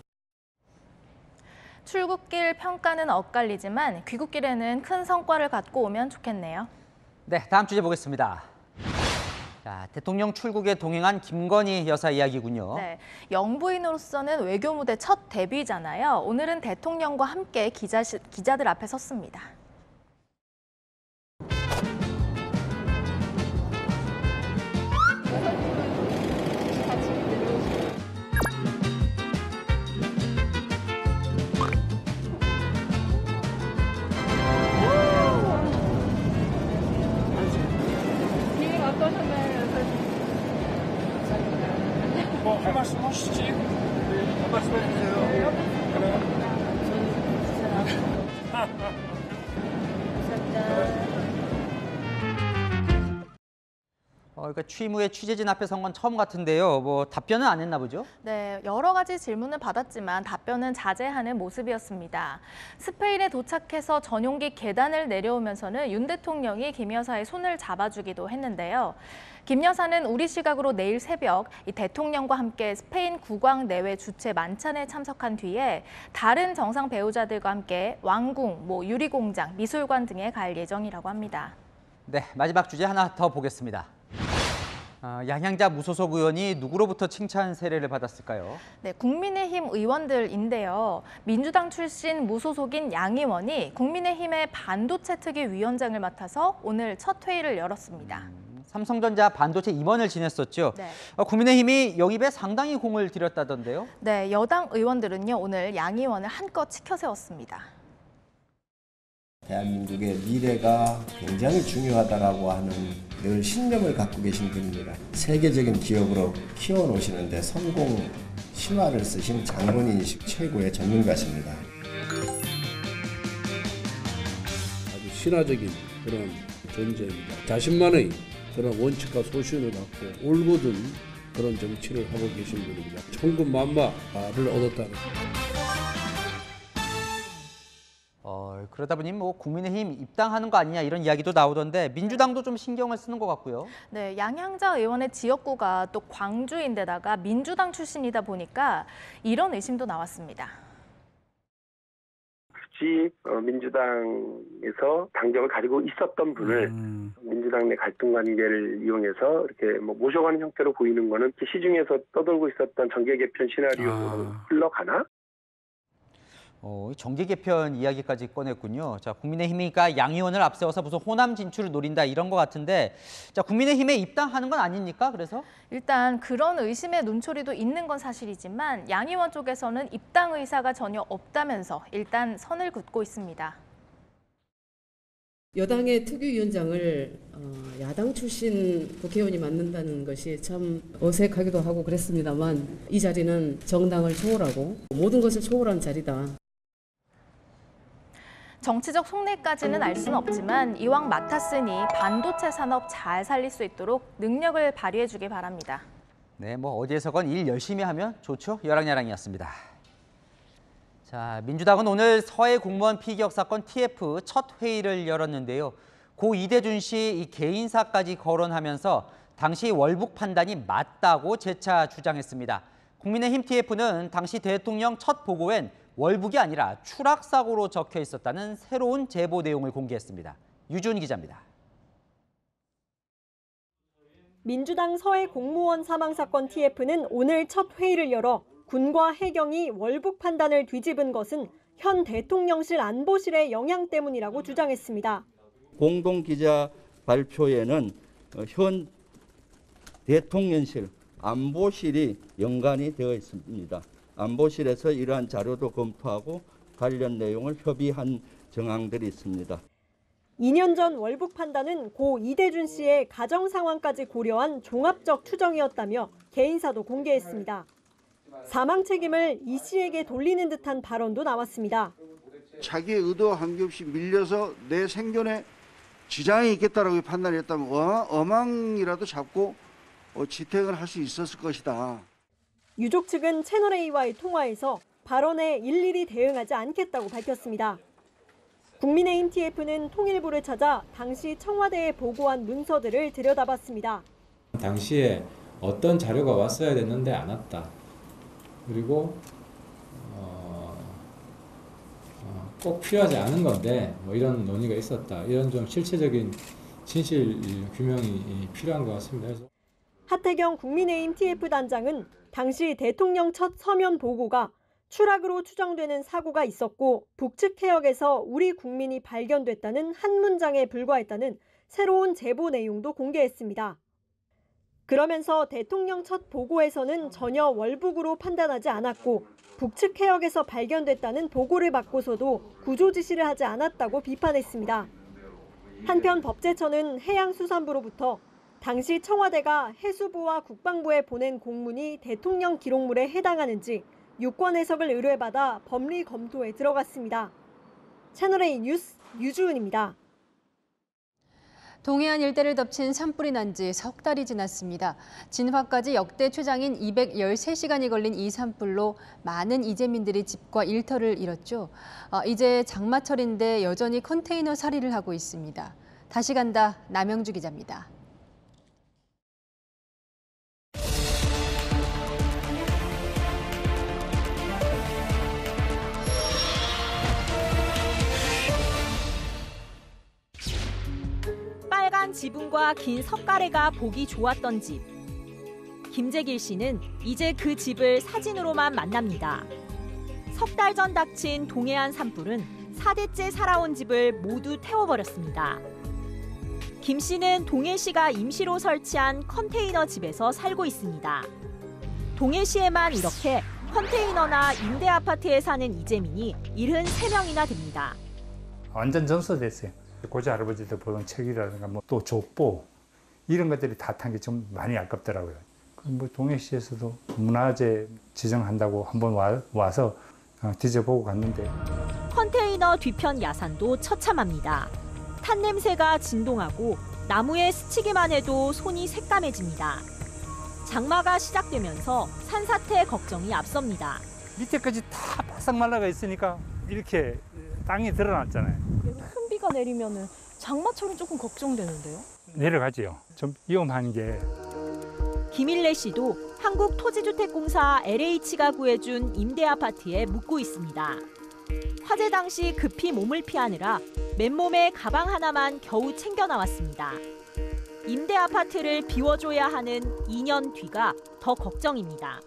[SPEAKER 21] 출국길 평가는 엇갈리지만 귀국길에는 큰 성과를 갖고 오면 좋겠네요.
[SPEAKER 1] 네, 다음 주제 보겠습니다. 자, 대통령 출국에 동행한 김건희 여사 이야기군요.
[SPEAKER 21] 네, 영부인으로서는 외교 무대 첫 데뷔잖아요. 오늘은 대통령과 함께 기자들 앞에 섰습니다.
[SPEAKER 10] 할 말씀 하시지? 한 말씀 해주세요. 그래.
[SPEAKER 1] 그러니까 취임 후에 취재진 앞에 선 건 처음 같은데요. 뭐 답변은 안 했나 보죠?
[SPEAKER 21] 네, 여러 가지 질문을 받았지만 답변은 자제하는 모습이었습니다. 스페인에 도착해서 전용기 계단을 내려오면서는 윤 대통령이 김 여사의 손을 잡아주기도 했는데요. 김 여사는 우리 시각으로 내일 새벽 이 대통령과 함께 스페인 국왕 내외 주최 만찬에 참석한 뒤에 다른 정상 배우자들과 함께 왕궁, 유리공장, 미술관 등에 갈 예정이라고 합니다.
[SPEAKER 1] 네, 마지막 주제 하나 더 보겠습니다. 양향자 무소속 의원이 누구로부터 칭찬 세례를 받았을까요?
[SPEAKER 21] 네, 국민의힘 의원들인데요. 민주당 출신 무소속인 양 의원이 국민의힘의 반도체 특위 위원장을 맡아서 오늘 첫 회의를 열었습니다.
[SPEAKER 1] 삼성전자 반도체 임원을 지냈었죠.
[SPEAKER 21] 네.
[SPEAKER 1] 국민의힘이 영입에 상당히 공을 들였다던데요.
[SPEAKER 21] 네, 여당 의원들은요 오늘 양 의원을 한껏 치켜 세웠습니다.
[SPEAKER 6] 대한민국의 미래가 굉장히 중요하다라고 하는 늘 신념을 갖고 계신 분입니다. 세계적인 기업으로 키워놓으시는데 성공 신화를 쓰신 장본인이시 최고의 전문가십니다.
[SPEAKER 8] 아주 신화적인 그런 존재입니다. 자신만의 그런 원칙과 소신을 갖고 올곧은 그런 정치를 하고 계신 분입니다. 천군만마를 얻었다는.
[SPEAKER 1] 그러다 보니 국민의힘 입당하는 거 아니냐 이런 이야기도 나오던데 민주당도 좀 신경을 쓰는 것 같고요.
[SPEAKER 21] 네, 양향자 의원의 지역구가 또 광주인데다가 민주당 출신이다 보니까 이런 의심도 나왔습니다.
[SPEAKER 24] 굳이 민주당에서 당적을 가지고 있었던 분을 민주당 내 갈등 관계를 이용해서 이렇게 모셔가는 형태로 보이는 거는 시중에서 떠돌고 있었던 정계 개편 시나리오로 흘러가나?
[SPEAKER 1] 정계 개편 이야기까지 꺼냈군요. 자, 국민의힘이니까 양 의원을 앞세워서 무슨 호남 진출을 노린다 이런 것 같은데, 자, 국민의힘에 입당하는 건 아닙니까? 그래서
[SPEAKER 21] 일단 그런 의심의 눈초리도 있는 건 사실이지만 양 의원 쪽에서는 입당 의사가 전혀 없다면서 일단 선을 긋고 있습니다.
[SPEAKER 25] 여당의 특위위원장을 야당 출신 국회의원이 맡는다는 것이 참 어색하기도 하고 그랬습니다만 이 자리는 정당을 초월하고 모든 것을 초월한 자리다.
[SPEAKER 21] 정치적 속내까지는 알 수는 없지만 이왕 맡았으니 반도체 산업 잘 살릴 수 있도록 능력을 발휘해 주길 바랍니다.
[SPEAKER 1] 네, 어디에서건 일 열심히 하면 좋죠. 여랑야랑이었습니다. 자, 민주당은 오늘 서해 공무원 피격 사건 TF 첫 회의를 열었는데요. 고 이대준 씨 이 개인사까지 거론하면서 당시 월북 판단이 맞다고 재차 주장했습니다. 국민의힘 TF는 당시 대통령 첫 보고엔 월북이 아니라 추락사고로 적혀 있었다는 새로운 제보 내용을 공개했습니다. 유준 기자입니다.
[SPEAKER 2] 민주당 서해 공무원 사망 사건 TF는 오늘 첫 회의를 열어 군과 해경이 월북 판단을 뒤집은 것은 현 대통령실 안보실의 영향 때문이라고 주장했습니다.
[SPEAKER 5] 공동기자 발표에는 현 대통령실 안보실이 연관이 되어 있습니다. 안보실에서 이러한 자료도 검토하고 관련 내용을 협의한 정황들이 있습니다.
[SPEAKER 2] 2년 전 월북 판단은 고 이대준 씨의 가정 상황까지 고려한 종합적 추정이었다며 개인사도 공개했습니다. 사망 책임을 이 씨에게 돌리는 듯한 발언도 나왔습니다.
[SPEAKER 11] 자기의 의도와 관계없이 밀려서 내 생존에 지장이 있겠다라고 판단했다면 어망이라도 잡고 지탱을 할 수 있었을 것이다.
[SPEAKER 2] 유족 측은 채널A와의 통화에서 발언에 일일이 대응하지 않겠다고 밝혔습니다. 국민의힘 TF는 통일부를 찾아 당시 청와대에 보고한 문서들을 들여다봤습니다.
[SPEAKER 13] 당시에 어떤 자료가 왔어야 됐는데 안 왔다. 그리고 꼭 필요하지 않은 건데 뭐 이런 논의가 있었다. 이런 좀 실체적인 진실 규명이 필요한 것 같습니다.
[SPEAKER 2] 하태경 국민의힘 TF 단장은 당시 대통령 첫 서면 보고가 추락으로 추정되는 사고가 있었고 북측 해역에서 우리 국민이 발견됐다는 한 문장에 불과했다는 새로운 제보 내용도 공개했습니다. 그러면서 대통령 첫 보고에서는 전혀 월북으로 판단하지 않았고 북측 해역에서 발견됐다는 보고를 받고서도 구조 지시를 하지 않았다고 비판했습니다. 한편 법제처는 해양수산부로부터 당시 청와대가 해수부와 국방부에 보낸 공문이 대통령 기록물에 해당하는지 유권 해석을 의뢰받아 법리 검토에 들어갔습니다. 채널A 뉴스 유주은입니다.
[SPEAKER 7] 동해안 일대를 덮친 산불이 난 지 석 달이 지났습니다. 진화까지 역대 최장인 213시간이 걸린 이 산불로 많은 이재민들이 집과 일터를 잃었죠. 이제 장마철인데 여전히 컨테이너 살이를 하고 있습니다. 다시 간다 남영주 기자입니다.
[SPEAKER 15] 빨간 지붕과 긴 석가래가 보기 좋았던 집. 김재길 씨는 이제 그 집을 사진으로만 만납니다. 석 달 전 닥친 동해안 산불은 4대째 살아온 집을 모두 태워버렸습니다. 김 씨는 동해시가 임시로 설치한 컨테이너 집에서 살고 있습니다. 동해시에만 이렇게 컨테이너나 임대 아파트에 사는 이재민이 73명이나 됩니다.
[SPEAKER 26] 완전 전소됐어요. 고지 할아버지들 보던 책이라든가 뭐 또 족보 이런 것들이 다 탄 게 좀 많이 아깝더라고요. 뭐 동해시에서도 문화재 지정한다고 한번 와서 뒤져보고 갔는데
[SPEAKER 15] 컨테이너 뒤편 야산도 처참합니다. 탄 냄새가 진동하고 나무에 스치기만 해도 손이 새까매집니다. 장마가 시작되면서 산사태 걱정이 앞섭니다.
[SPEAKER 26] 밑에까지 다 바싹 말라가 있으니까 이렇게 땅이 드러났잖아요.
[SPEAKER 15] 큰 비가 내리면 장마철은 조금 걱정되는데요.
[SPEAKER 26] 내려가지요. 좀 위험한 게.
[SPEAKER 15] 김일래 씨도 한국토지주택공사 LH가 구해준 임대 아파트에 묵고 있습니다. 화재 당시 급히 몸을 피하느라 맨몸에 가방 하나만 겨우 챙겨 나왔습니다. 임대 아파트를 비워줘야 하는 2년 뒤가 더 걱정입니다.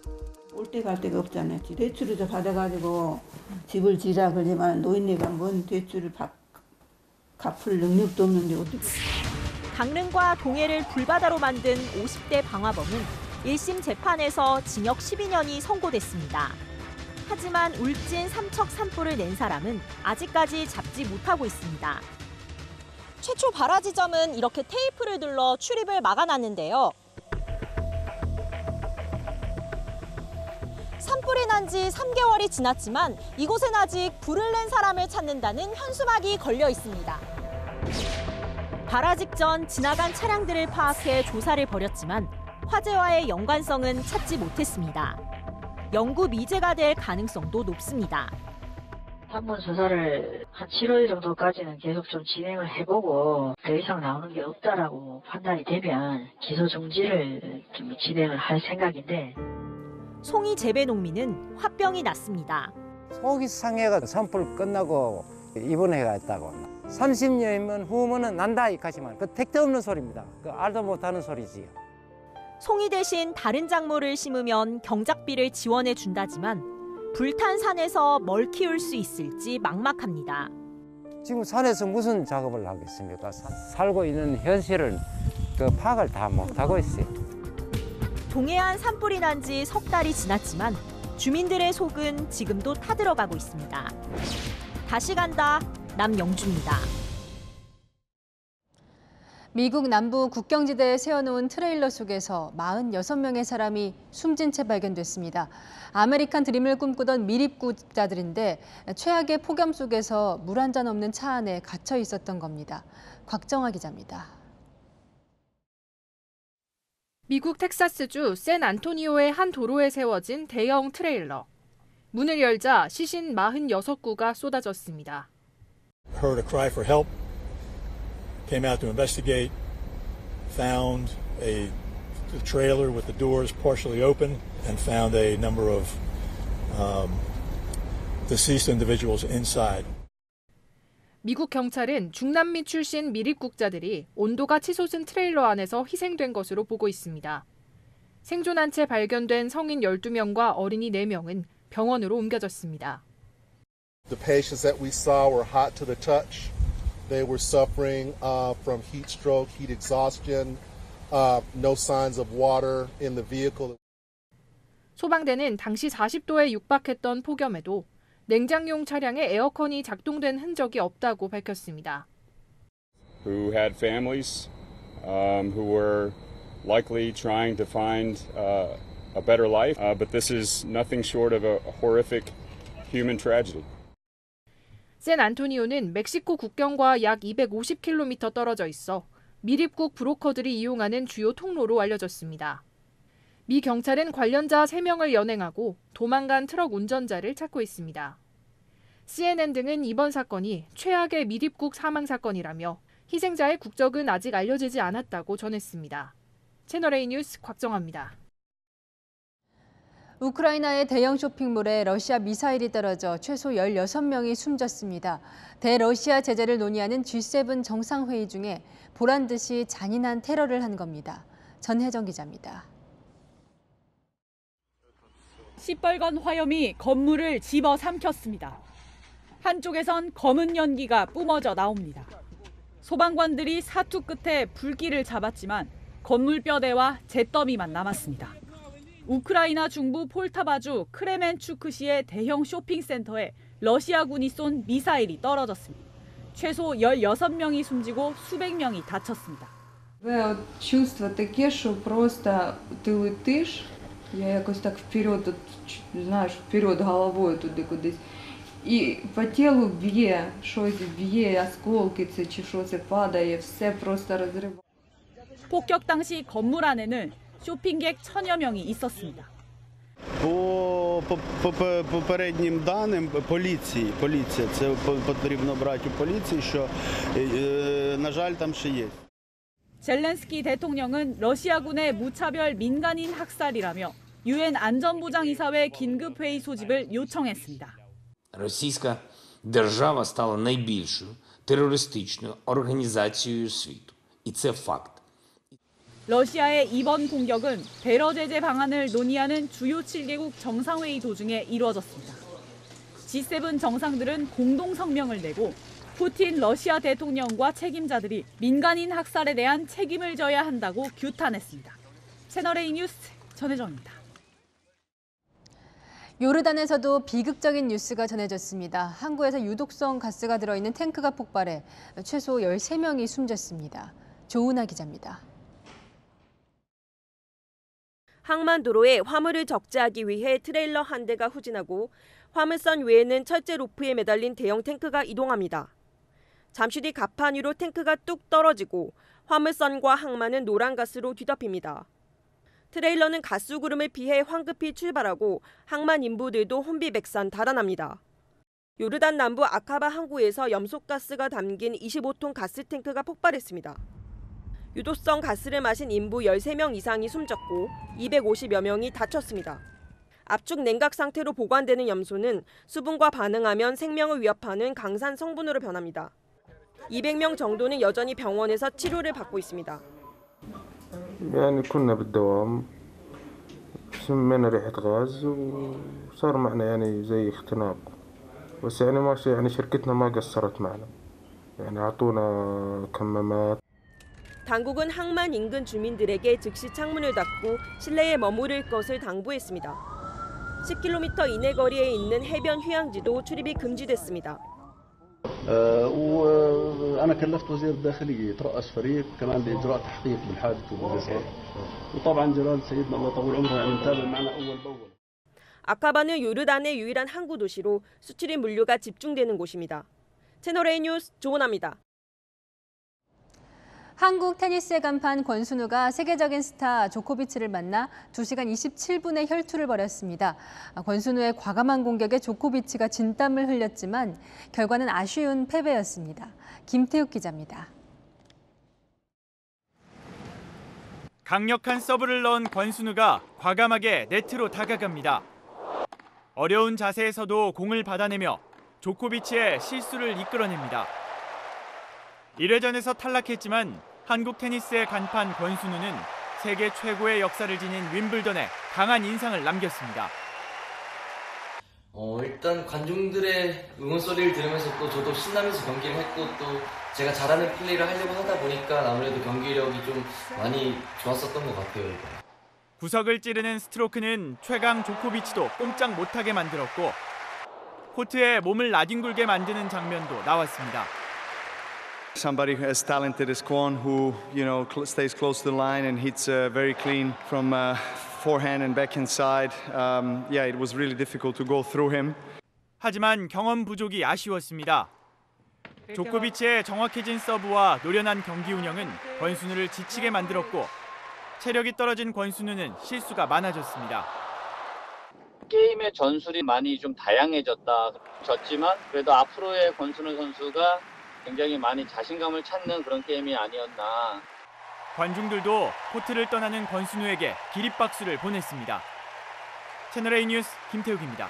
[SPEAKER 27] 올 때 갈 데가 없잖아요. 대출을 받아가지고 집을 지자 그러지만 노인네가 뭔 대출을 갚을 능력도 없는데 어떻게.
[SPEAKER 15] 강릉과 동해를 불바다로 만든 50대 방화범은 1심 재판에서 징역 12년이 선고됐습니다. 하지만 울진 삼척 산불을 낸 사람은 아직까지 잡지 못하고 있습니다. 최초 발화 지점은 이렇게 테이프를 둘러 출입을 막아놨는데요. 산불이 난 지 3개월이 지났지만 이곳엔 아직 불을 낸 사람을 찾는다는 현수막이 걸려 있습니다. 발화 직전 지나간 차량들을 파악해 조사를 벌였지만 화재와의 연관성은 찾지 못했습니다. 영구 미제가 될 가능성도 높습니다.
[SPEAKER 28] 한번 조사를 한 7월 정도까지는 계속 좀 진행을 해보고 더 이상 나오는 게 없다라고 판단이 되면 기소 정지를 좀 진행을 할 생각인데.
[SPEAKER 15] 송이 재배 농민은 화병이 났습니다.
[SPEAKER 29] 속이 상해가 산불 끝나고 입원해가 있다고. 30년이면 후면은 난다 이까지만 그 택도 없는 소리입니다. 그 알도 못하는 소리지요.
[SPEAKER 15] 송이 대신 다른 작물을 심으면 경작비를 지원해 준다지만 불탄 산에서 뭘 키울 수 있을지 막막합니다.
[SPEAKER 29] 지금 산에서 무슨 작업을 하겠습니까? 살고 있는 현실을 파악을 다 못하고 있어요.
[SPEAKER 15] 동해안 산불이 난 지 석 달이 지났지만 주민들의 속은 지금도 타들어가고 있습니다. 다시 간다, 남영주입니다.
[SPEAKER 7] 미국 남부 국경지대에 세워놓은 트레일러 속에서 46명의 사람이 숨진 채 발견됐습니다. 아메리칸 드림을 꿈꾸던 미립국자들인데 최악의 폭염 속에서 물 한 잔 없는 차 안에 갇혀 있었던 겁니다. 곽정아 기자입니다.
[SPEAKER 3] 미국 텍사스주 샌안토니오의 한 도로에 세워진 대형 트레일러. 문을 열자 시신 46구가 쏟아졌습니다.
[SPEAKER 9] Heard a cry for help. Came out to investigate. Found a trailer with the doors partially open and found a number of deceased individuals inside.
[SPEAKER 3] 미국 경찰은 중남미 출신 미립국자들이 온도가 치솟은 트레일러 안에서 희생된 것으로 보고 있습니다. 생존한 채 발견된 성인 12명과 어린이 4명은 병원으로 옮겨졌습니다.
[SPEAKER 12] The patients that we saw were hot to the touch. They were suffering from heat stroke, heat exhaustion, no signs of water in the vehicle.
[SPEAKER 3] 소방대는 당시 40도에 육박했던 폭염에도 냉장용 차량에 에어컨이 작동된 흔적이 없다고 밝혔습니다.
[SPEAKER 14] Who had families, who were likely trying to find a better life, but this is nothing short of a horrific human tragedy.
[SPEAKER 3] 샌안토니오는 멕시코 국경과 약 250km 떨어져 있어 미립국 브로커들이 이용하는 주요 통로로 알려졌습니다. 미 경찰은 관련자 3명을 연행하고 도망간 트럭 운전자를 찾고 있습니다. CNN 등은 이번 사건이 최악의 미립국 사망 사건이라며 희생자의 국적은 아직 알려지지 않았다고 전했습니다. 채널A 뉴스 곽정아입니다.
[SPEAKER 7] 우크라이나의 대형 쇼핑몰에 러시아 미사일이 떨어져 최소 16명이 숨졌습니다. 대러시아 제재를 논의하는 G7 정상회의 중에 보란 듯이 잔인한 테러를 한 겁니다. 전혜정 기자입니다.
[SPEAKER 16] 시뻘건 화염이 건물을 집어삼켰습니다. 한쪽에선 검은 연기가 뿜어져 나옵니다. 소방관들이 사투 끝에 불길을 잡았지만 건물 뼈대와 잿더미만 남았습니다. 우크라이나 중부 폴타바주 크레멘추크시의 대형 쇼핑센터에 러시아군이 쏜 미사일이 떨어졌습니다. 최소 16명이 숨지고 수백 명이 다쳤습니다.
[SPEAKER 17] Чувство таке, що просто ти летиш, я якось так вперед, знаєш, вперед головою туди кудись. І по тілу б'є, щось б'є, осколки це чи що це падає, все просто розриває.
[SPEAKER 16] 폭격 당시 건물 안에는 쇼핑객 1000여 명이 있었습니다.
[SPEAKER 18] По попереднім даним поліція, це потрібно брати у поліції, що, на жаль, там ще є.
[SPEAKER 16] 젤렌스키 대통령은 러시아군의 무차별 민간인 학살이라며 유엔 안전보장이사회 긴급회의 소집을 요청했습니다.
[SPEAKER 19] Російська держава стала найбільшою терористичною організацією світу. І це факт.
[SPEAKER 16] 러시아의 이번 공격은 테러 제재 방안을 논의하는 주요 7개국 정상회의 도중에 이루어졌습니다. G7 정상들은 공동 성명을 내고 푸틴 러시아 대통령과 책임자들이 민간인 학살에 대한 책임을 져야 한다고 규탄했습니다. 채널A 뉴스 전혜정입니다.
[SPEAKER 7] 요르단에서도 비극적인 뉴스가 전해졌습니다. 항구에서 유독성 가스가 들어있는 탱크가 폭발해 최소 13명이 숨졌습니다. 조은하 기자입니다.
[SPEAKER 20] 항만도로에 화물을 적재하기 위해 트레일러 한 대가 후진하고 화물선 외에는 철제 로프에 매달린 대형 탱크가 이동합니다. 잠시 뒤 갑판 위로 탱크가 뚝 떨어지고 화물선과 항만은 노란 가스로 뒤덮입니다. 트레일러는 가스 구름을 피해 황급히 출발하고 항만 인부들도 혼비백산 달아납니다. 요르단 남부 아카바 항구에서 염소가스가 담긴 25톤 가스탱크가 폭발했습니다. 유독성 가스를 마신 인부 13명 이상이 숨졌고 250여 명이 다쳤습니다. 압축 냉각 상태로 보관되는 염소는 수분과 반응하면 생명을 위협하는 강산 성분으로 변합니다. 200명 정도는 여전히 병원에서 치료를 받고 있습니다.
[SPEAKER 4] يعني كنا بالدوام شمينا ريحة غاز وصار معنا يعني زي اختناق بس يعني ما يعني شركتنا ما قصرت معنا يعني عطونا كمامات.
[SPEAKER 20] 당국은 항만 인근 주민들에게 즉시 창문을 닫고 실내에 머무를 것을 당부했습니다. 10km 이내 거리에 있는 해변 휴양지도 출입이 금지됐습니다.
[SPEAKER 6] وأنا كلفت وزير الداخلية يترأس فريق كمان لإجراء تحقيق بالحادث واللي صار وطبعا جلالة سيدنا الله يطول عمره يعني متابع معنا أول بأول.
[SPEAKER 20] 아카바는 요르단의 유일한 항구 도시로 수출입 물류가 집중되는 곳입니다. 채널A 뉴스 조은아입니다.
[SPEAKER 7] 한국 테니스의 간판 권순우가 세계적인 스타 조코비치를 만나 2시간 27분의 혈투를 벌였습니다. 권순우의 과감한 공격에 조코비치가 진땀을 흘렸지만 결과는 아쉬운 패배였습니다. 김태욱 기자입니다.
[SPEAKER 8] 강력한 서브를 넣은 권순우가 과감하게 네트로 다가갑니다. 어려운 자세에서도 공을 받아내며 조코비치의 실수를 이끌어냅니다. 1회전에서 탈락했지만 한국 테니스의 간판 권순우는 세계 최고의 역사를 지닌 윈블던에 강한 인상을 남겼습니다.
[SPEAKER 10] 일단 관중들의 응원 소리를 들으면서 또 저도 신나면서 경기를 했고 또 제가 잘하는 플레이를 하려고 하다 보니까 아무래도 경기력이 좀 많이 좋았었던 것 같아요.
[SPEAKER 8] 구석을 찌르는 스트로크는 최강 조코비치도 꼼짝 못하게 만들었고 코트에 몸을 나뒹굴게 만드는 장면도 나왔습니다.
[SPEAKER 21] Somebody as talented as Kwon, who stays close to the line and hits very clean from forehand and backhand side. Yeah, it was really difficult to go through him.
[SPEAKER 8] 하지만 경험 부족이 아쉬웠습니다. 조코비치의 정확해진 서브와 노련한 경기 운영은 권순우를 지치게 만들었고 체력이 떨어진 권순우는 실수가 많아졌습니다.
[SPEAKER 22] 게임의 전술이 많이 좀 다양해졌지만 그래도 앞으로의 권순우 선수가 굉장히 많이 자신감을 찾는 그런 게임이 아니었나.
[SPEAKER 8] 관중들도 코트를 떠나는 권순우에게 기립박수를 보냈습니다. 채널A 뉴스 김태욱입니다.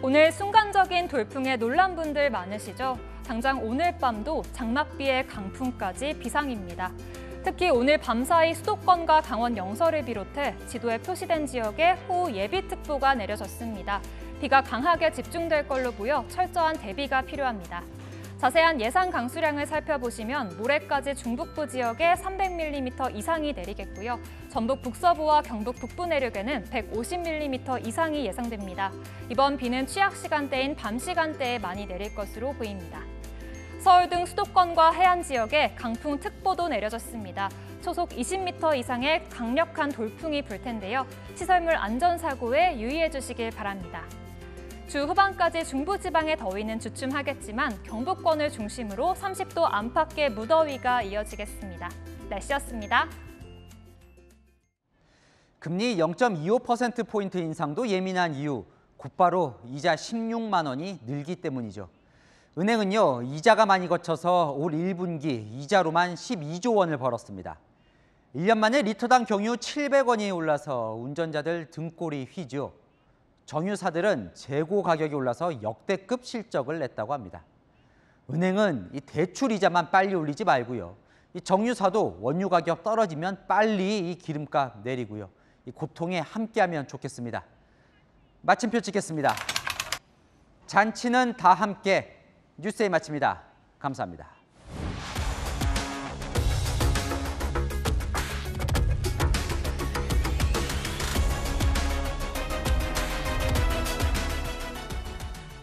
[SPEAKER 23] 오늘 순간적인 돌풍에 놀란 분들 많으시죠? 당장 오늘 밤도 장맛비에 강풍까지 비상입니다. 특히 오늘 밤사이 수도권과 강원 영서를 비롯해 지도에 표시된 지역에 호우 예비특보가 내려졌습니다. 비가 강하게 집중될 걸로 보여 철저한 대비가 필요합니다. 자세한 예상 강수량을 살펴보시면 모레까지 중북부 지역에 300mm 이상이 내리겠고요. 전북 북서부와 경북 북부 내륙에는 150mm 이상이 예상됩니다. 이번 비는 취약 시간대인 밤 시간대에 많이 내릴 것으로 보입니다. 서울 등 수도권과 해안 지역에 강풍특보도 내려졌습니다. 초속 20m 이상의 강력한 돌풍이 불 텐데요. 시설물 안전사고에 유의해 주시길 바랍니다. 주 후반까지 중부지방의 더위는 주춤하겠지만 경북권을 중심으로 30도 안팎의 무더위가 이어지겠습니다. 날씨였습니다.
[SPEAKER 1] 금리 0.25%포인트 인상도 예민한 이유, 곧바로 이자 16만 원이 늘기 때문이죠. 은행은요, 이자가 많이 거쳐서 올 1분기 이자로만 12조 원을 벌었습니다. 1년 만에 리터당 경유 700원이 올라서 운전자들 등골이 휘죠. 정유사들은 재고 가격이 올라서 역대급 실적을 냈다고 합니다. 은행은 이 대출 이자만 빨리 올리지 말고요. 이 정유사도 원유 가격 떨어지면 빨리 이 기름값 내리고요. 이 고통에 함께하면 좋겠습니다. 마침표 찍겠습니다. 잔치는 다 함께. 뉴스에 마칩니다. 감사합니다.